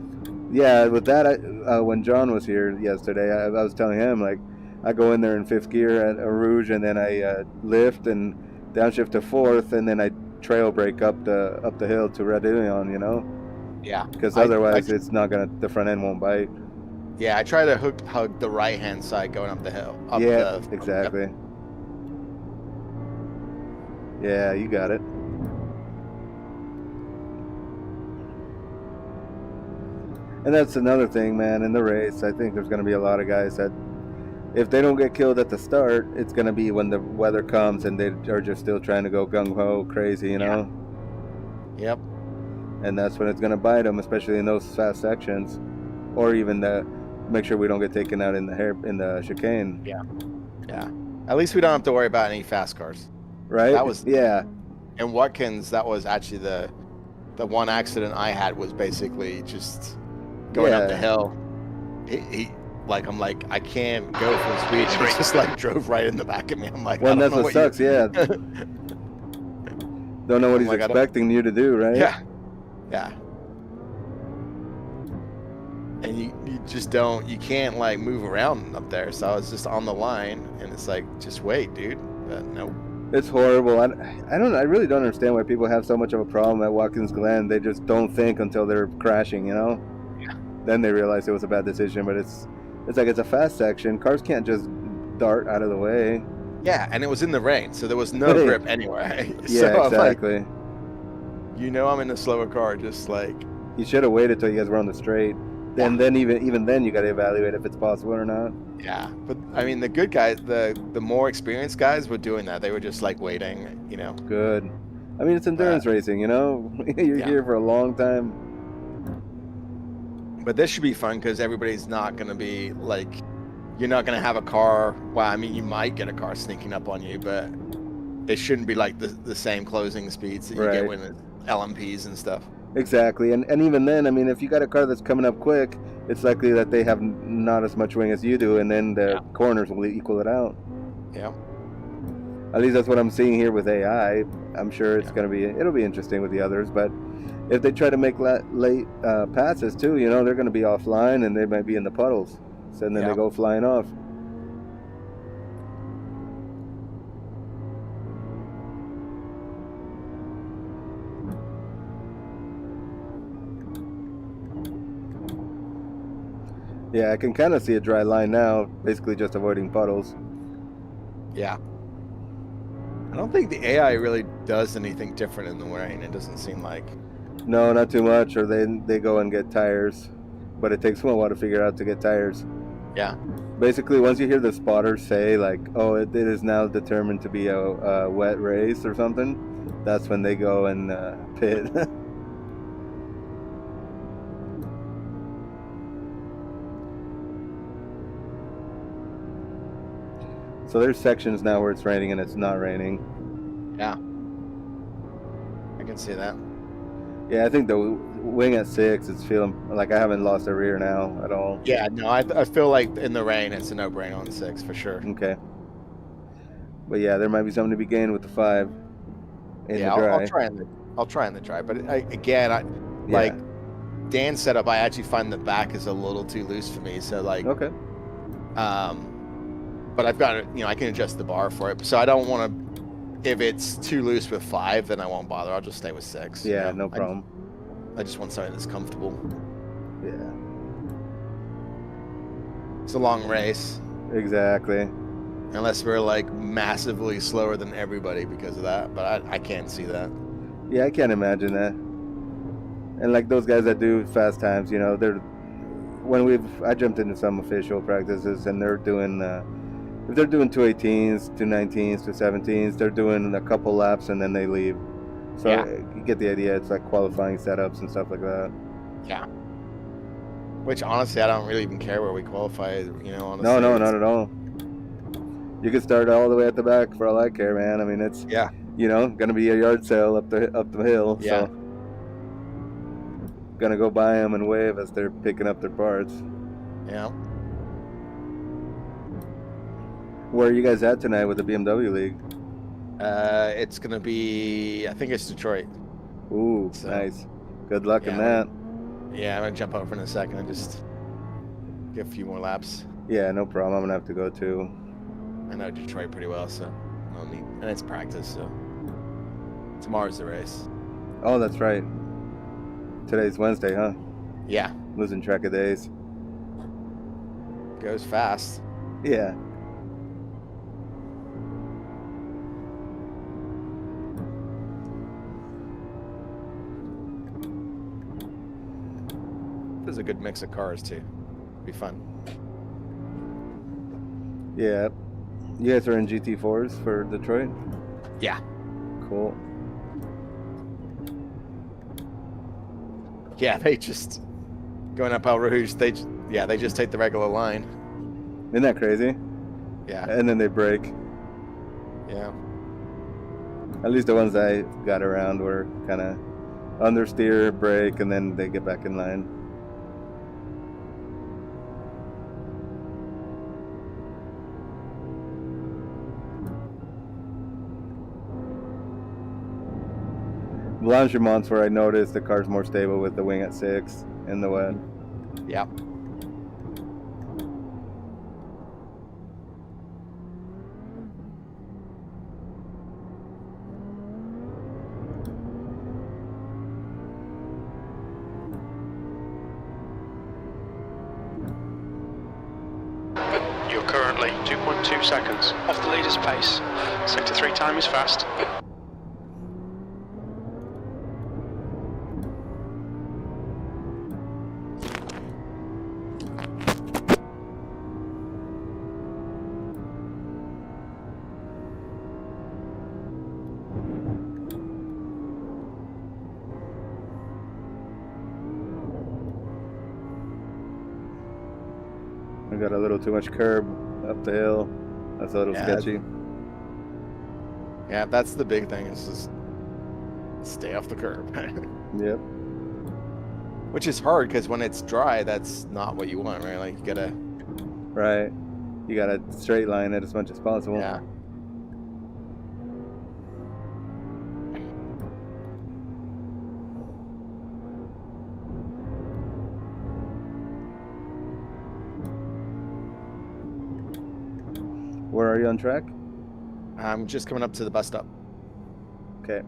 Yeah, with that, when John was here yesterday, I was telling him, like, I go in there in 5th gear at El Rouge, and then I lift and downshift to 4th, and then I trail brake up the hill to Red Ilion, you know? Yeah. Because otherwise, it's not gonna. The front end won't bite. Yeah, I try to hug the right hand side going up the hill. Exactly. Yeah, you got it. And that's another thing, man. In the race, I think there's going to be a lot of guys that, if they don't get killed at the start, it's going to be when the weather comes and they are just still trying to go gung-ho crazy, you know? Yep. And that's when it's going to bite them, especially in those fast sections, or even make sure we don't get taken out in the chicane. Yeah. Yeah. At least we don't have to worry about any fast cars. Right? That was In Watkins, that was actually the one accident I had was basically just going up the hill. He I'm like, I can't go full speed. He just like drove right in the back of me. I'm like, well, that's what sucks. Yeah. Don't know what he's expecting you to do, right? Yeah. Yeah. And you just you can't like move around up there. So I was just on the line, and it's like, just wait, dude. But no. It's horrible. I really don't understand why people have so much of a problem at Watkins Glen. They just don't think until they're crashing, you know? Yeah. Then they realize it was a bad decision, but it's like it's a fast section. Cars can't just dart out of the way. Yeah, and it was in the rain, so there was no grip anywhere. Yeah, so exactly. I'm like, I'm in a slower car, just like... You should have waited till you guys were on the straight. Then even then you got to evaluate if it's possible or not. Yeah, but I mean the good guys, the more experienced guys were doing that. They were just like waiting, you know. Good. I mean, it's endurance racing, you know. You're here for a long time. But this should be fun because everybody's not going to be like, you're not going to have a car. Well, I mean, you might get a car sneaking up on you, but it shouldn't be like the same closing speeds that you get when it's LMPs and stuff. Exactly, and even then, I mean, if you got a car that's coming up quick, it's likely that they have not as much wing as you do, and then the corners will equal it out. Yeah. At least that's what I'm seeing here with AI. I'm sure it'll be interesting with the others, but if they try to make late passes too, you know, they're going to be offline and they might be in the puddles, so then they go flying off. Yeah, I can kind of see a dry line now, basically just avoiding puddles. Yeah. I don't think the AI really does anything different in the rain. It doesn't seem like. No, not too much, or they go and get tires. But it takes them a while to figure out to get tires. Yeah. Basically, once you hear the spotters say, like, oh, it is now determined to be a wet race or something, that's when they go and pit. So there's sections now where it's raining and it's not raining. Yeah. I can see that. Yeah, I think the wing at 6, it's feeling like I haven't lost a rear now at all. Yeah, no, I feel like in the rain it's a no-brainer on 6 for sure. Okay. But yeah, there might be something to be gained with the 5 in the dry. I'll try in the dry. But like Dan's setup, I actually find the back is a little too loose for me. So like, okay. But I've got I can adjust the bar for it. So I don't want to. If it's too loose with 5, then I won't bother. I'll just stay with 6. Yeah, no problem. I just want something that's comfortable. Yeah. It's a long race. Exactly. Unless we're like massively slower than everybody because of that, but I can't see that. Yeah, I can't imagine that. And like those guys that do fast times, you know, I jumped into some official practices and they're doing. If they're doing 218s, 219s, 217s, they're doing a couple laps and then they leave. So you get the idea. It's like qualifying setups and stuff like that. Yeah. Which honestly, I don't really even care where we qualify. You know, honestly. No, not at all. You could start all the way at the back for all I care, man. I mean, it's gonna be a yard sale up the hill. Yeah. So gonna go by them and wave as they're picking up their parts. Yeah. Where are you guys at tonight with the BMW League? It's gonna be. I think it's Detroit. Ooh, So, nice. Good luck in that. Yeah, I'm gonna jump over in a second and just get a few more laps. Yeah, no problem. I'm gonna have to go too. I know Detroit pretty well, so no need. And it's practice, so tomorrow's the race. Oh, that's right. Today's Wednesday, huh? Yeah. Losing track of days. Goes fast. Yeah. There's a good mix of cars too. Be fun. Yeah. You guys are in GT4s for Detroit? Yeah. Cool. Yeah, they just going up El Rouge. They just take the regular line. Isn't that crazy? Yeah. And then they break. Yeah. At least the ones I got around were kind of understeer, brake, and then they get back in line. Blanchemont's where I noticed the car's more stable with the wing at 6 in the wet. Yeah. You're currently 2.2 seconds off the leader's pace. Sector 3 time is fast. I got a little too much curb up the hill. That's a little sketchy. Yeah, that's the big thing is just stay off the curb. Yep. Which is hard because when it's dry, that's not what you want, right? Like you gotta. Right. You gotta straight line it as much as possible. Yeah. Where are you on track? I'm just coming up to the bus stop. Okay.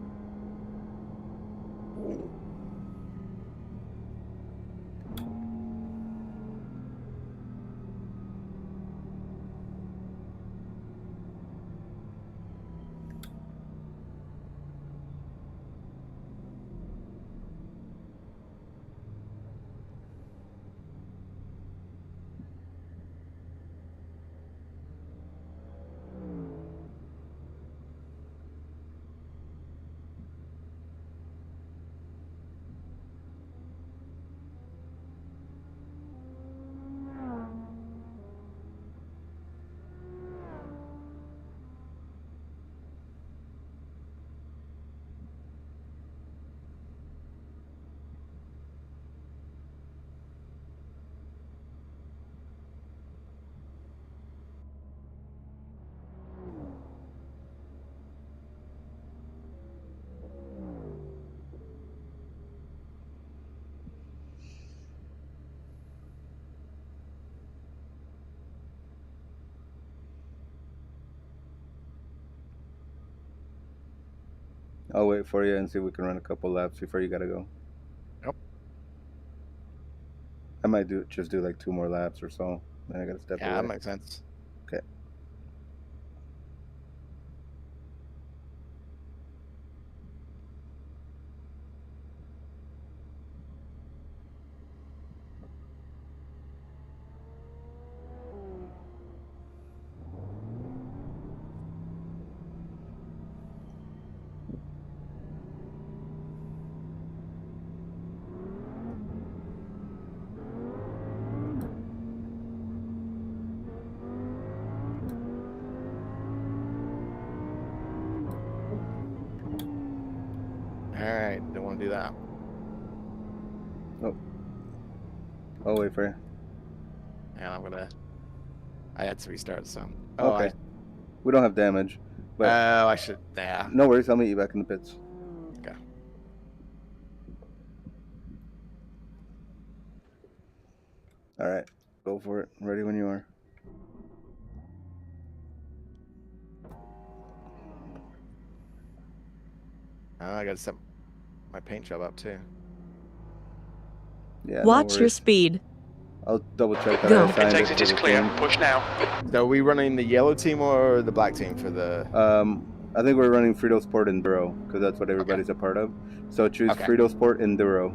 I'll wait for you and see if we can run a couple laps before you gotta go. Yep. I might just do like 2 more laps or so. Then I gotta step away. Yeah, that makes sense. Okay. right, don't want to do that. Oh, wait for you. And I had to restart, so. Okay. We don't have damage. But I should. Yeah. no worries. I'll meet you back in the pits. Okay. All right. Go for it. Ready when you are. I got to set my paint job up too. Yeah. Watch no your worries. speed. I'll double check that. Go. I assigned Exit to is the clear. team. Push now. So are we running the yellow team or the black team for the? I think we're running Fritosport Enduro because that's what everybody's a part of. So choose Fritosport Enduro.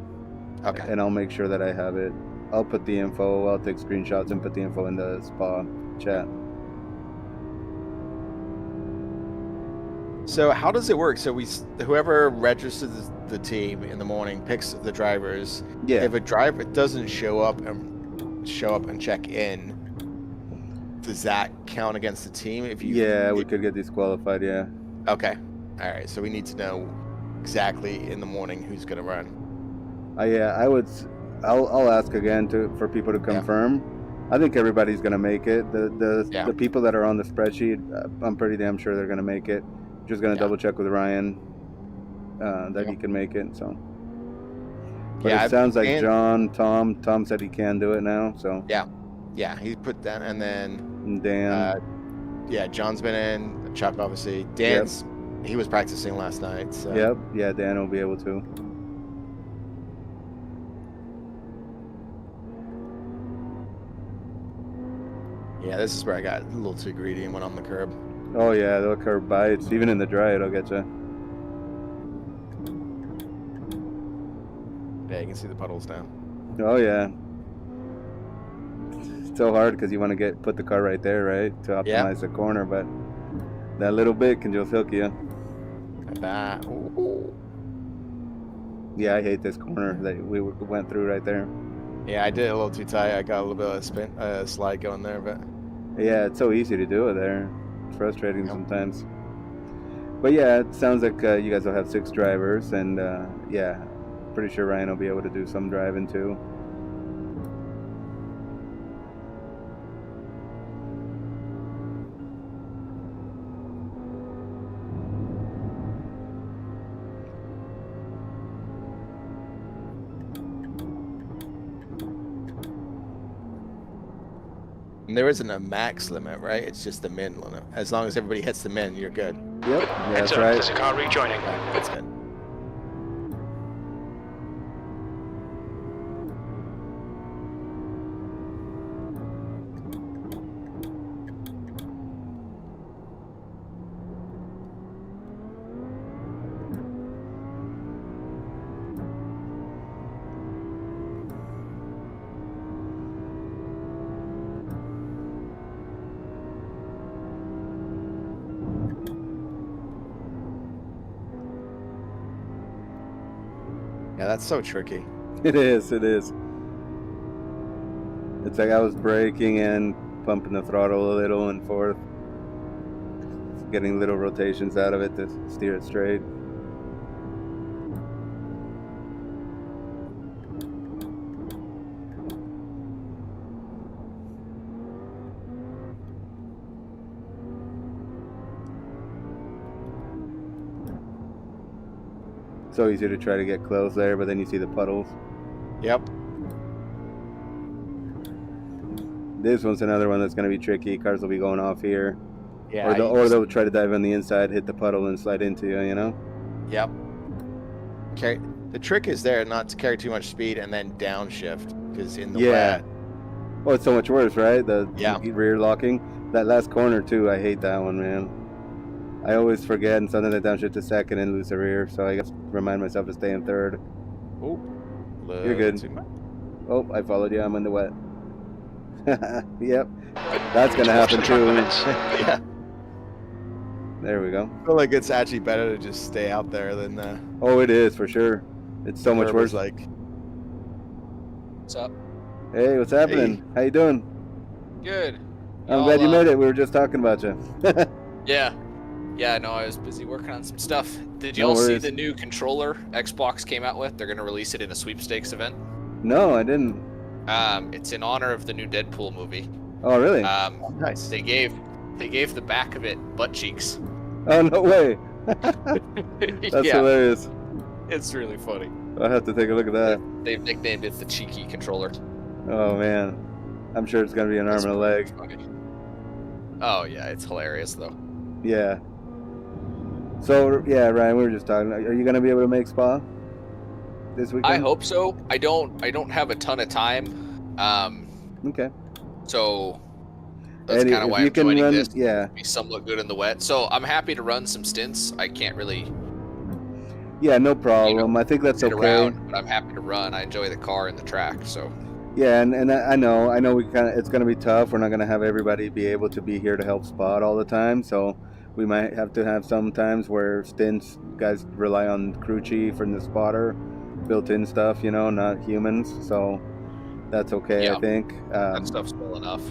Okay. And I'll make sure that I have it. I'll put the info. I'll take screenshots and put the info in the spa chat. So how does it work? So whoever registers the team in the morning picks the drivers. Yeah. If a driver doesn't show up and check in, does that count against the team? If you we could get disqualified. Yeah. Okay. All right. So we need to know exactly in the morning who's going to run. I'll ask again for people to confirm. I think everybody's going to make it. The people that are on the spreadsheet, I'm pretty damn sure they're going to make it. Just going to double check with Ryan that he can make it. So. But it sounds like Tom said he can do it now. So. Yeah. He put that, and then Dan. John's been in. Chuck obviously. Dan's he was practicing last night. So. Yep. Yeah, Dan will be able to. Yeah, this is where I got a little too greedy and went on the curb. Oh yeah, they'll curb bites. Even in the dry, it'll get you. Yeah, you can see the puddles now. Oh yeah. It's so hard because you want to put the car right there, right, to optimize the corner, but that little bit can just hook you. That. Yeah, I hate this corner that we went through right there. Yeah, I did it a little too tight. I got a little bit of slide going there, but. Yeah, it's so easy to do it there. It's frustrating sometimes. But yeah, it sounds like you guys will have 6 drivers, and yeah, pretty sure Ryan will be able to do some driving too. And there isn't a max limit, right? It's just the min limit. As long as everybody hits the min, you're good. Yep, that's right. There's a car rejoining. That's good. Yeah, that's so tricky. It is. It's like I was braking and pumping the throttle a little and forth, getting little rotations out of it to steer it straight. So easy to try to get close there, but then you see the puddles. Yep. This one's another one that's going to be tricky. Cars will be going off here. Yeah. Or they'll try to dive on the inside, hit the puddle, and slide into you, you know? Yep. Okay. The trick is there not to carry too much speed and then downshift, because in the wet. Oh, it's so much worse, right? The rear locking. That last corner, too, I hate that one, man. I always forget, and sometimes I downshift to second and lose the rear, so I guess remind myself to stay in third. Oh, you're good. Oh, I followed you. I'm in the wet. Yep, that's gonna happen too. Yeah. There we go. I feel like it's actually better to just stay out there than. Oh, it is for sure. It's so much worse. Like. What's up? Hey, what's happening? Hey. How you doing? Good. I'm glad you made it. We were just talking about you. Yeah. Yeah, no, I was busy working on some stuff. Did No y'all see worries. the new controller Xbox came out with? They're gonna release it in a sweepstakes event. No, I didn't. It's in honor of the new Deadpool movie. Oh, really? Nice. They gave the back of it butt cheeks. Oh, no way. That's Yeah, hilarious. it's really funny. I'll have to take a look at that. They've nicknamed it the cheeky controller. Oh, man. I'm sure it's going to be an arm and a leg. Funny. Oh yeah, it's hilarious though. Yeah. So, yeah, Ryan, we were just talking. Are you going to be able to make Spa this weekend? I hope so. I don't have a ton of time. Okay. So that's And kind of if why you I'm can joining run- this. yeah. Be somewhat good in the wet. So I'm happy to run some stints. I can't really Yeah, no problem. I think that's sit okay. around, but I'm happy to run. I enjoy the car and the track. So Yeah, and I know it's going to be tough. We're not going to have everybody be able to be here to help spot all the time. So we might have to have some times where stints guys rely on crew chief and the spotter, built-in stuff, not humans. So that's okay, Yeah. I think. that stuff's well enough.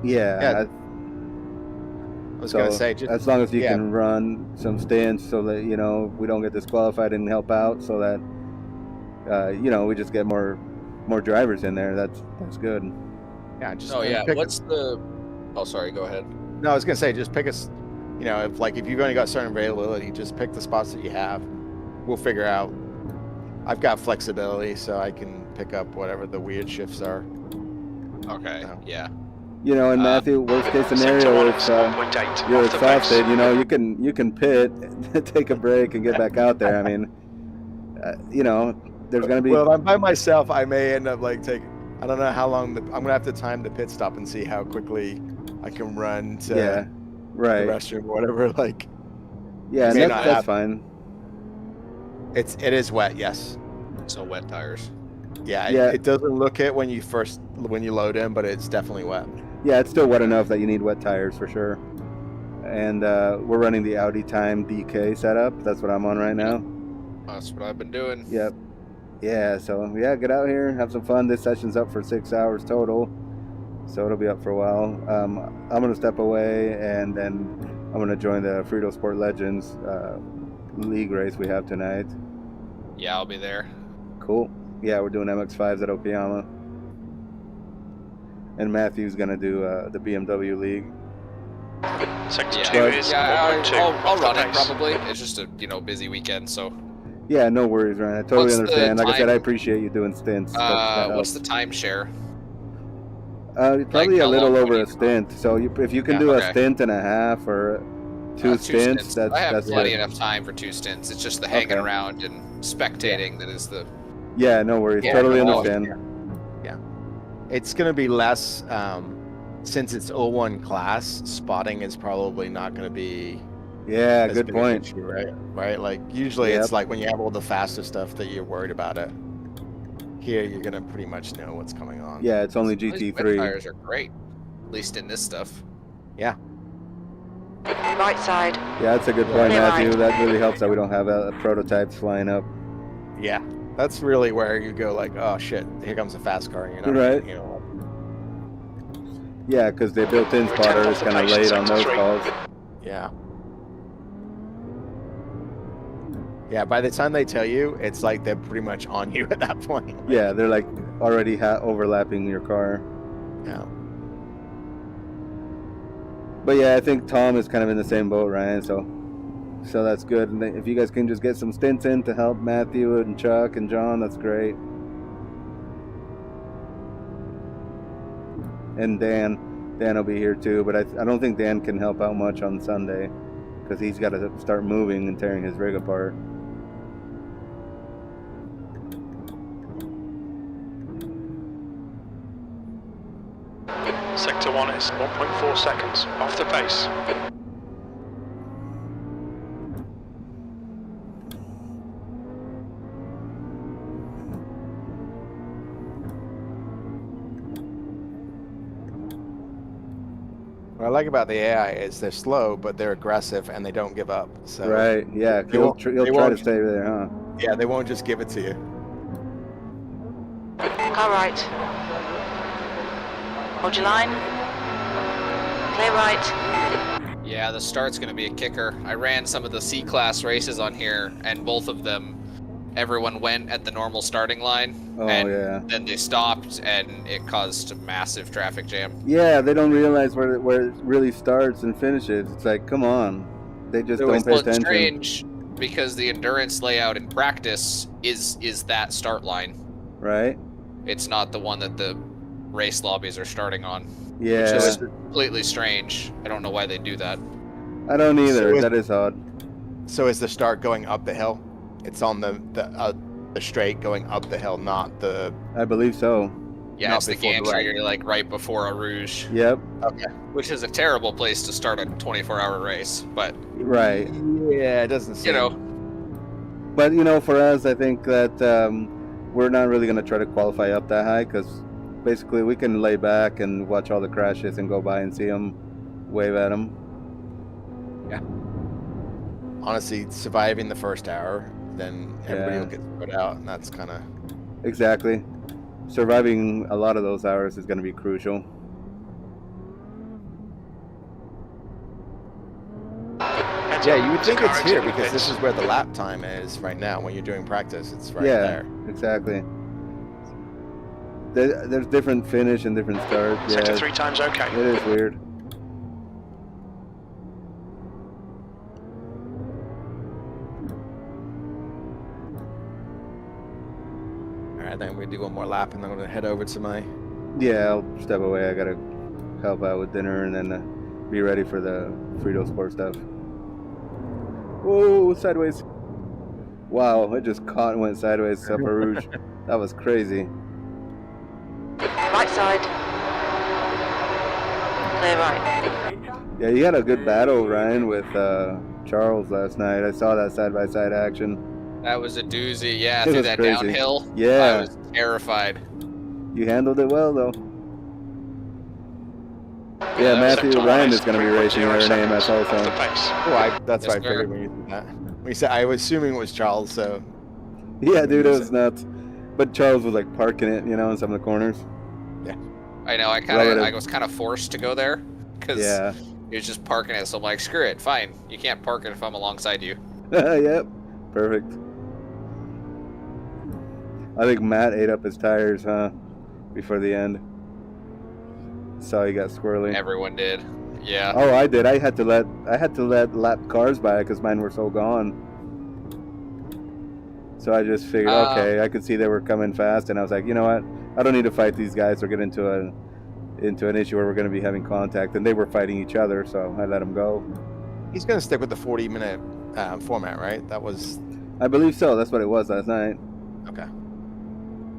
Yeah. I was gonna say, just as long as you yeah. can run some stints so that we don't get disqualified and help out, so that we just get more drivers in there. That's good. Yeah, just Oh yeah. pick- What's the? Oh sorry. Go ahead. No, I was gonna say, just pick us. If you've only got certain availability, just pick the spots that you have. We'll figure out. I've got flexibility, so I can pick up whatever the weird shifts are. Okay. No. Yeah. And Matthew, worst case scenario, if you're exhausted, you can pit, take a break, and get back out there. I mean, there's gonna be. Well, if I'm by myself, I may end up taking. I don't know how long. I'm gonna have to time the pit stop and see how quickly I can run to Yeah, right. the restroom or whatever. Yeah, may and not that's happen. fine. It is wet, yes. So wet tires. Yeah, Yeah. It doesn't look it when you load in, but it's definitely wet. Yeah, it's still wet enough that you need wet tires for sure. And we're running the Audi Time DK setup. That's what I'm on right now. That's what I've been doing. Yep. Yeah, so get out here, have some fun. This session's up for 6 hours total, so it'll be up for a while. I'm going to step away, and then I'm going to join the Fritosport Legends league race we have tonight. Yeah, I'll be there. Cool. Yeah, we're doing MX-5s at Okayama. And Matthew's going to do the BMW league. Sector Yeah, 2 is yeah, 1.2. I'll off the run it pace. probably. It's just a busy weekend, so. Yeah, no worries, Ryan. I totally What's the understand. Like I said, time? I appreciate you doing stints. That What's the helps. timeshare? Probably how a little long over would a you- stint. So if you can Yeah, do a okay. stint and a half or two stints, I have that's plenty good. enough time for 2 stints. It's just the hanging Okay. around and spectating that is the. Yeah, no worries. Yeah, Totally no, understand. Yeah. It's going to be less, since it's 01 class, spotting is probably not going to be. Yeah, as good big an point. issue, right? Usually it's when you have all the faster stuff that you're worried about it. Here, you're going to pretty much know what's coming on. Yeah, it's only These wet GT3. tires are great, at least in this stuff. Yeah. Right side. Yeah, that's a good point, Clear Matthew. line. That really helps that we don't have prototypes flying up. Yeah. That's really where you go oh shit, here comes a fast car. And you're not, Right. Yeah, because the built-in We're spotter 10 is off the kind of pace in late on sector those 3. calls. Yeah. Yeah, by the time they tell you, it's like they're pretty much on you at that point. Yeah, they're like already overlapping your car. Yeah. But yeah, I think Tom is kind of in the same boat, Ryan. So that's good. And if you guys can just get some stints in to help Matthew and Chuck and John, that's great. And Dan will be here too. But I don't think Dan can help out much on Sunday because he's got to start moving and tearing his rig apart. Sector 1 is 1.4 seconds off the pace. What I like about the AI is they're slow, but they're aggressive and they don't give up. So Right, yeah. They He'll won't- try they to won't- stay there, huh? yeah, they won't just give it to you. Car right. Hold your line. Clear right. Yeah, the start's going to be a kicker. I ran some of the C-Class races on here, and both of them, everyone went at the normal starting line, and then they stopped, and it caused a massive traffic jam. Yeah, they don't realize where it really starts and finishes. It's like, come on. They just don't pay attention. It's strange, because the endurance layout in practice is that start line. Right. It's not the one that the race lobbies are starting on. Yeah. Which is completely strange. I don't know why they do that. I don't either. So that is odd. So is the start going up the hill? It's on the straight going up the hill, not the... I believe so. Yeah, it's the gantry, like right before a Rouge. Yep. Okay. Which is a terrible place to start a 24-hour race, but... Right. Yeah, it doesn't seem... You know. But, you know, for us, I think that we're not really going to try to qualify up that high, because basically we can lay back and watch all the crashes and go by and see them, wave at them. Yeah. Honestly, surviving the first hour, then everybody will get put out, and that's kind of... Exactly. Surviving a lot of those hours is going to be crucial. Yeah, you would think it's here because this is where the lap time is right now. When you're doing practice, it's right there. Yeah, exactly. There's different finish and different start. Sector 3 times okay. It is weird. Alright, then we do one more lap and then I'm going to head over to my... Yeah, I'll step away. I got to help out with dinner and then be ready for the Fritosport stuff. Whoa, sideways. Wow, it just caught and went sideways to Upper Rouge. That was crazy. Right side. Clear right. Yeah, you had a good battle, Ryan, with Charles last night. I saw that side-by-side action. That was a doozy, yeah, through that crazy. downhill. Yeah. I was terrified. You handled it well, though. Yeah, Matthew Ryan is going to be racing there in AMS also. Oh, that's why I figured when you did that. When you said, I was assuming it was Charles, so... Yeah, dude, it was nuts. But Charles was like parking it, you know, in some of the corners. Yeah. I know, I was kind of forced to go there, because he was just parking it, so I'm like, screw it, fine. You can't park it if I'm alongside you. Yep, perfect. I think Matt ate up his tires, huh, before the end. Saw he got squirrely. Everyone did. Yeah. Oh, I did. I had to let lap cars by because mine were so gone. So I just figured, okay, I could see they were coming fast, and I was like, you know what? I don't need to fight these guys or get into an issue where we're going to be having contact. And they were fighting each other, so I let them go. He's going to stick with the 40-minute format, right? That was... I believe so. That's what it was last night. Okay.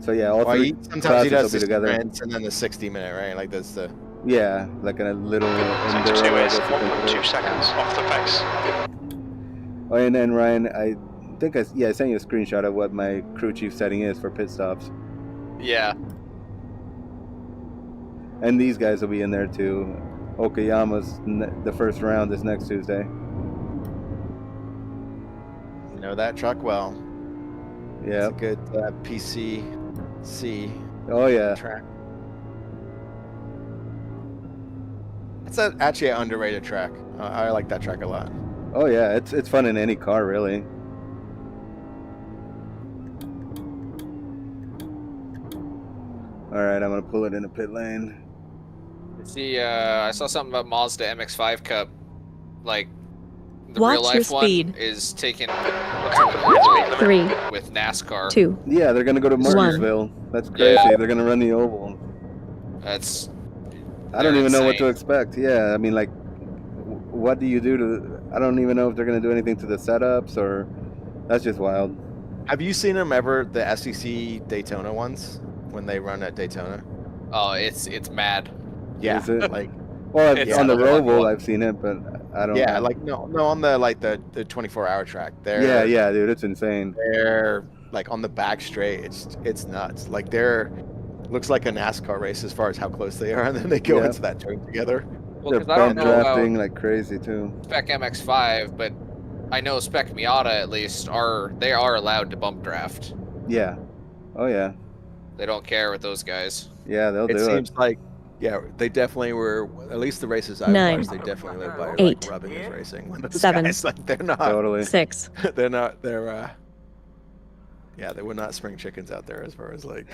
So yeah, all three sometimes he does will be together. And then the 60-minute, right? Like that's the... Yeah, like a little... Sector 2 is 1.2 seconds off the pace. Oh, and then Ryan, I think I sent you a screenshot of what my crew chief setting is for pit stops. Yeah. And these guys will be in there too. Okayama's the first round is next Tuesday. You know that truck well. Yeah. It's a good PCC. Oh yeah. Track. It's actually an underrated track. I like that track a lot. Oh yeah, it's fun in any car really. All right, I'm gonna pull it in the pit lane. See, I saw something about Mazda MX-5 Cup. Like, the Watch real life your speed. one is taking 3, with NASCAR. 2. Yeah, they're gonna go to Martinsville. That's crazy. Yeah. They're gonna run the oval. That's... I don't even know what to expect. Yeah, I mean, like, what do you do to... I don't even know if they're going to do anything to the setups or... That's just wild. Have you seen them ever, the SEC Daytona ones, when they run at Daytona? Oh, it's mad. Yeah. Is it? Like... Well, on the Roval, I've seen it, but I don't... Yeah, like, no, on the 24-hour track. Yeah, dude, it's insane. They're, like, on the back straight. It's nuts. Like, they're... Looks like a NASCAR race as far as how close they are, and then they go into that turn together. Well, they're bump drafting like crazy too. Spec MX-5, but I know Spec Miata at least are allowed to bump draft. Yeah. Oh yeah. They don't care with those guys. Yeah, they'll do it. It seems like Yeah, they definitely were. At least the races I 9, watched, they definitely live by 8, like rubbing is racing. When those 7, guys, like, they're not. Totally. 6. They're not. They're. Yeah, they were not spring chickens out there as far as like.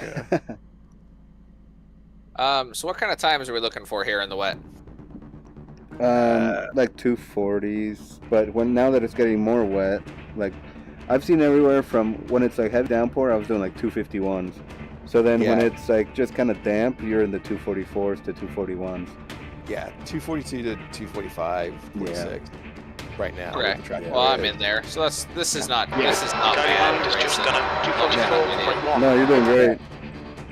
So what kind of times are we looking for here in the wet? Like 240s, but now that it's getting more wet, like I've seen everywhere from when it's like heavy downpour, I was doing like 251s. So then when it's like just kind of damp, you're in the 244s to 241s. Yeah, 242 to 245, 46. Right now. Okay. Well, I'm in there, so this is not bad. It's just done a 244.1. No, you're doing great.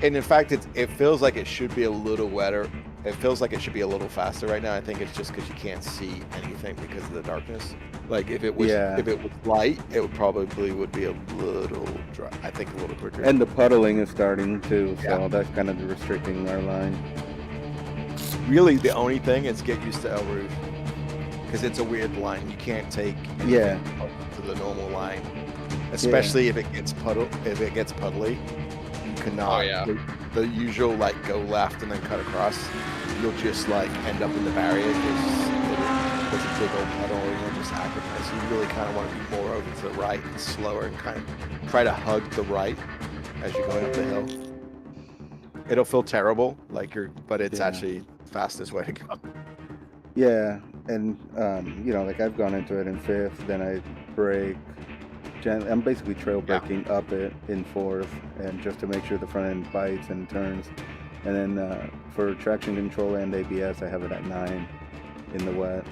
And in fact, it feels like it should be a little wetter. It feels like it should be a little faster right now. I think it's just because you can't see anything because of the darkness. Like if it was light, it would probably be a little dry. I think a little quicker. And the puddling is starting too, so that's kind of restricting our line. Really, the only thing is get used to El Rouge because it's a weird line. You can't take to the normal line, especially if it gets puddly. You cannot. The usual like go left and then cut across. You'll just like end up in the barrier because there's a big old puddle and you'll just sacrifice. So you really kind of want to be more over to the right and slower and kind of try to hug the right as you're going up the hill. It'll feel terrible, but it's actually the fastest way to go. Yeah, and like I've gone into it in 5th, then I brake. I'm basically trail braking up it in 4th, and just to make sure the front end bites and turns. And then for traction control and ABS, I have it at 9 in the wet.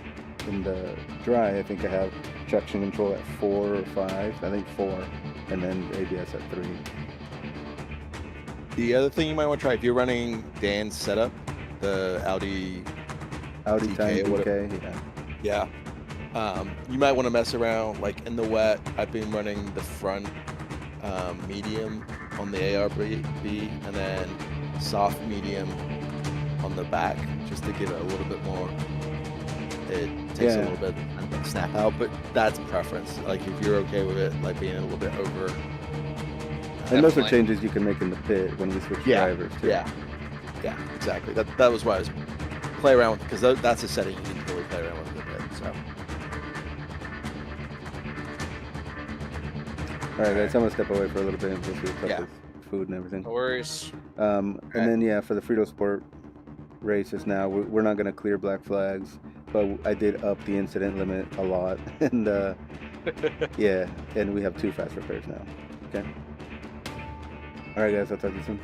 In the dry, I think I have traction control at 4 or 5. I think 4, and then ABS at 3. The other thing you might want to try, if you're running Dan's setup, the Audi DK, DK, yeah. You might want to mess around like in the wet. I've been running the front medium on the ARB and then soft medium on the back just to give it a little bit more. It takes a little bit and snap out, but that's preference. Like if you're okay with it, like being a little bit over. And those are changes you can make in the pit when we switch drivers too. Yeah, exactly. That was why I was play around with, because that's a setting you can really play around with in the pit. So. All right, guys, I'm gonna step away for a little bit and go through stuff with food and everything. No worries. And then for the Fritosport races now, we're not gonna clear black flags, but I did up the incident limit a lot, and and we have 2 fast repairs now. Okay. All right, guys, I'll talk to you soon.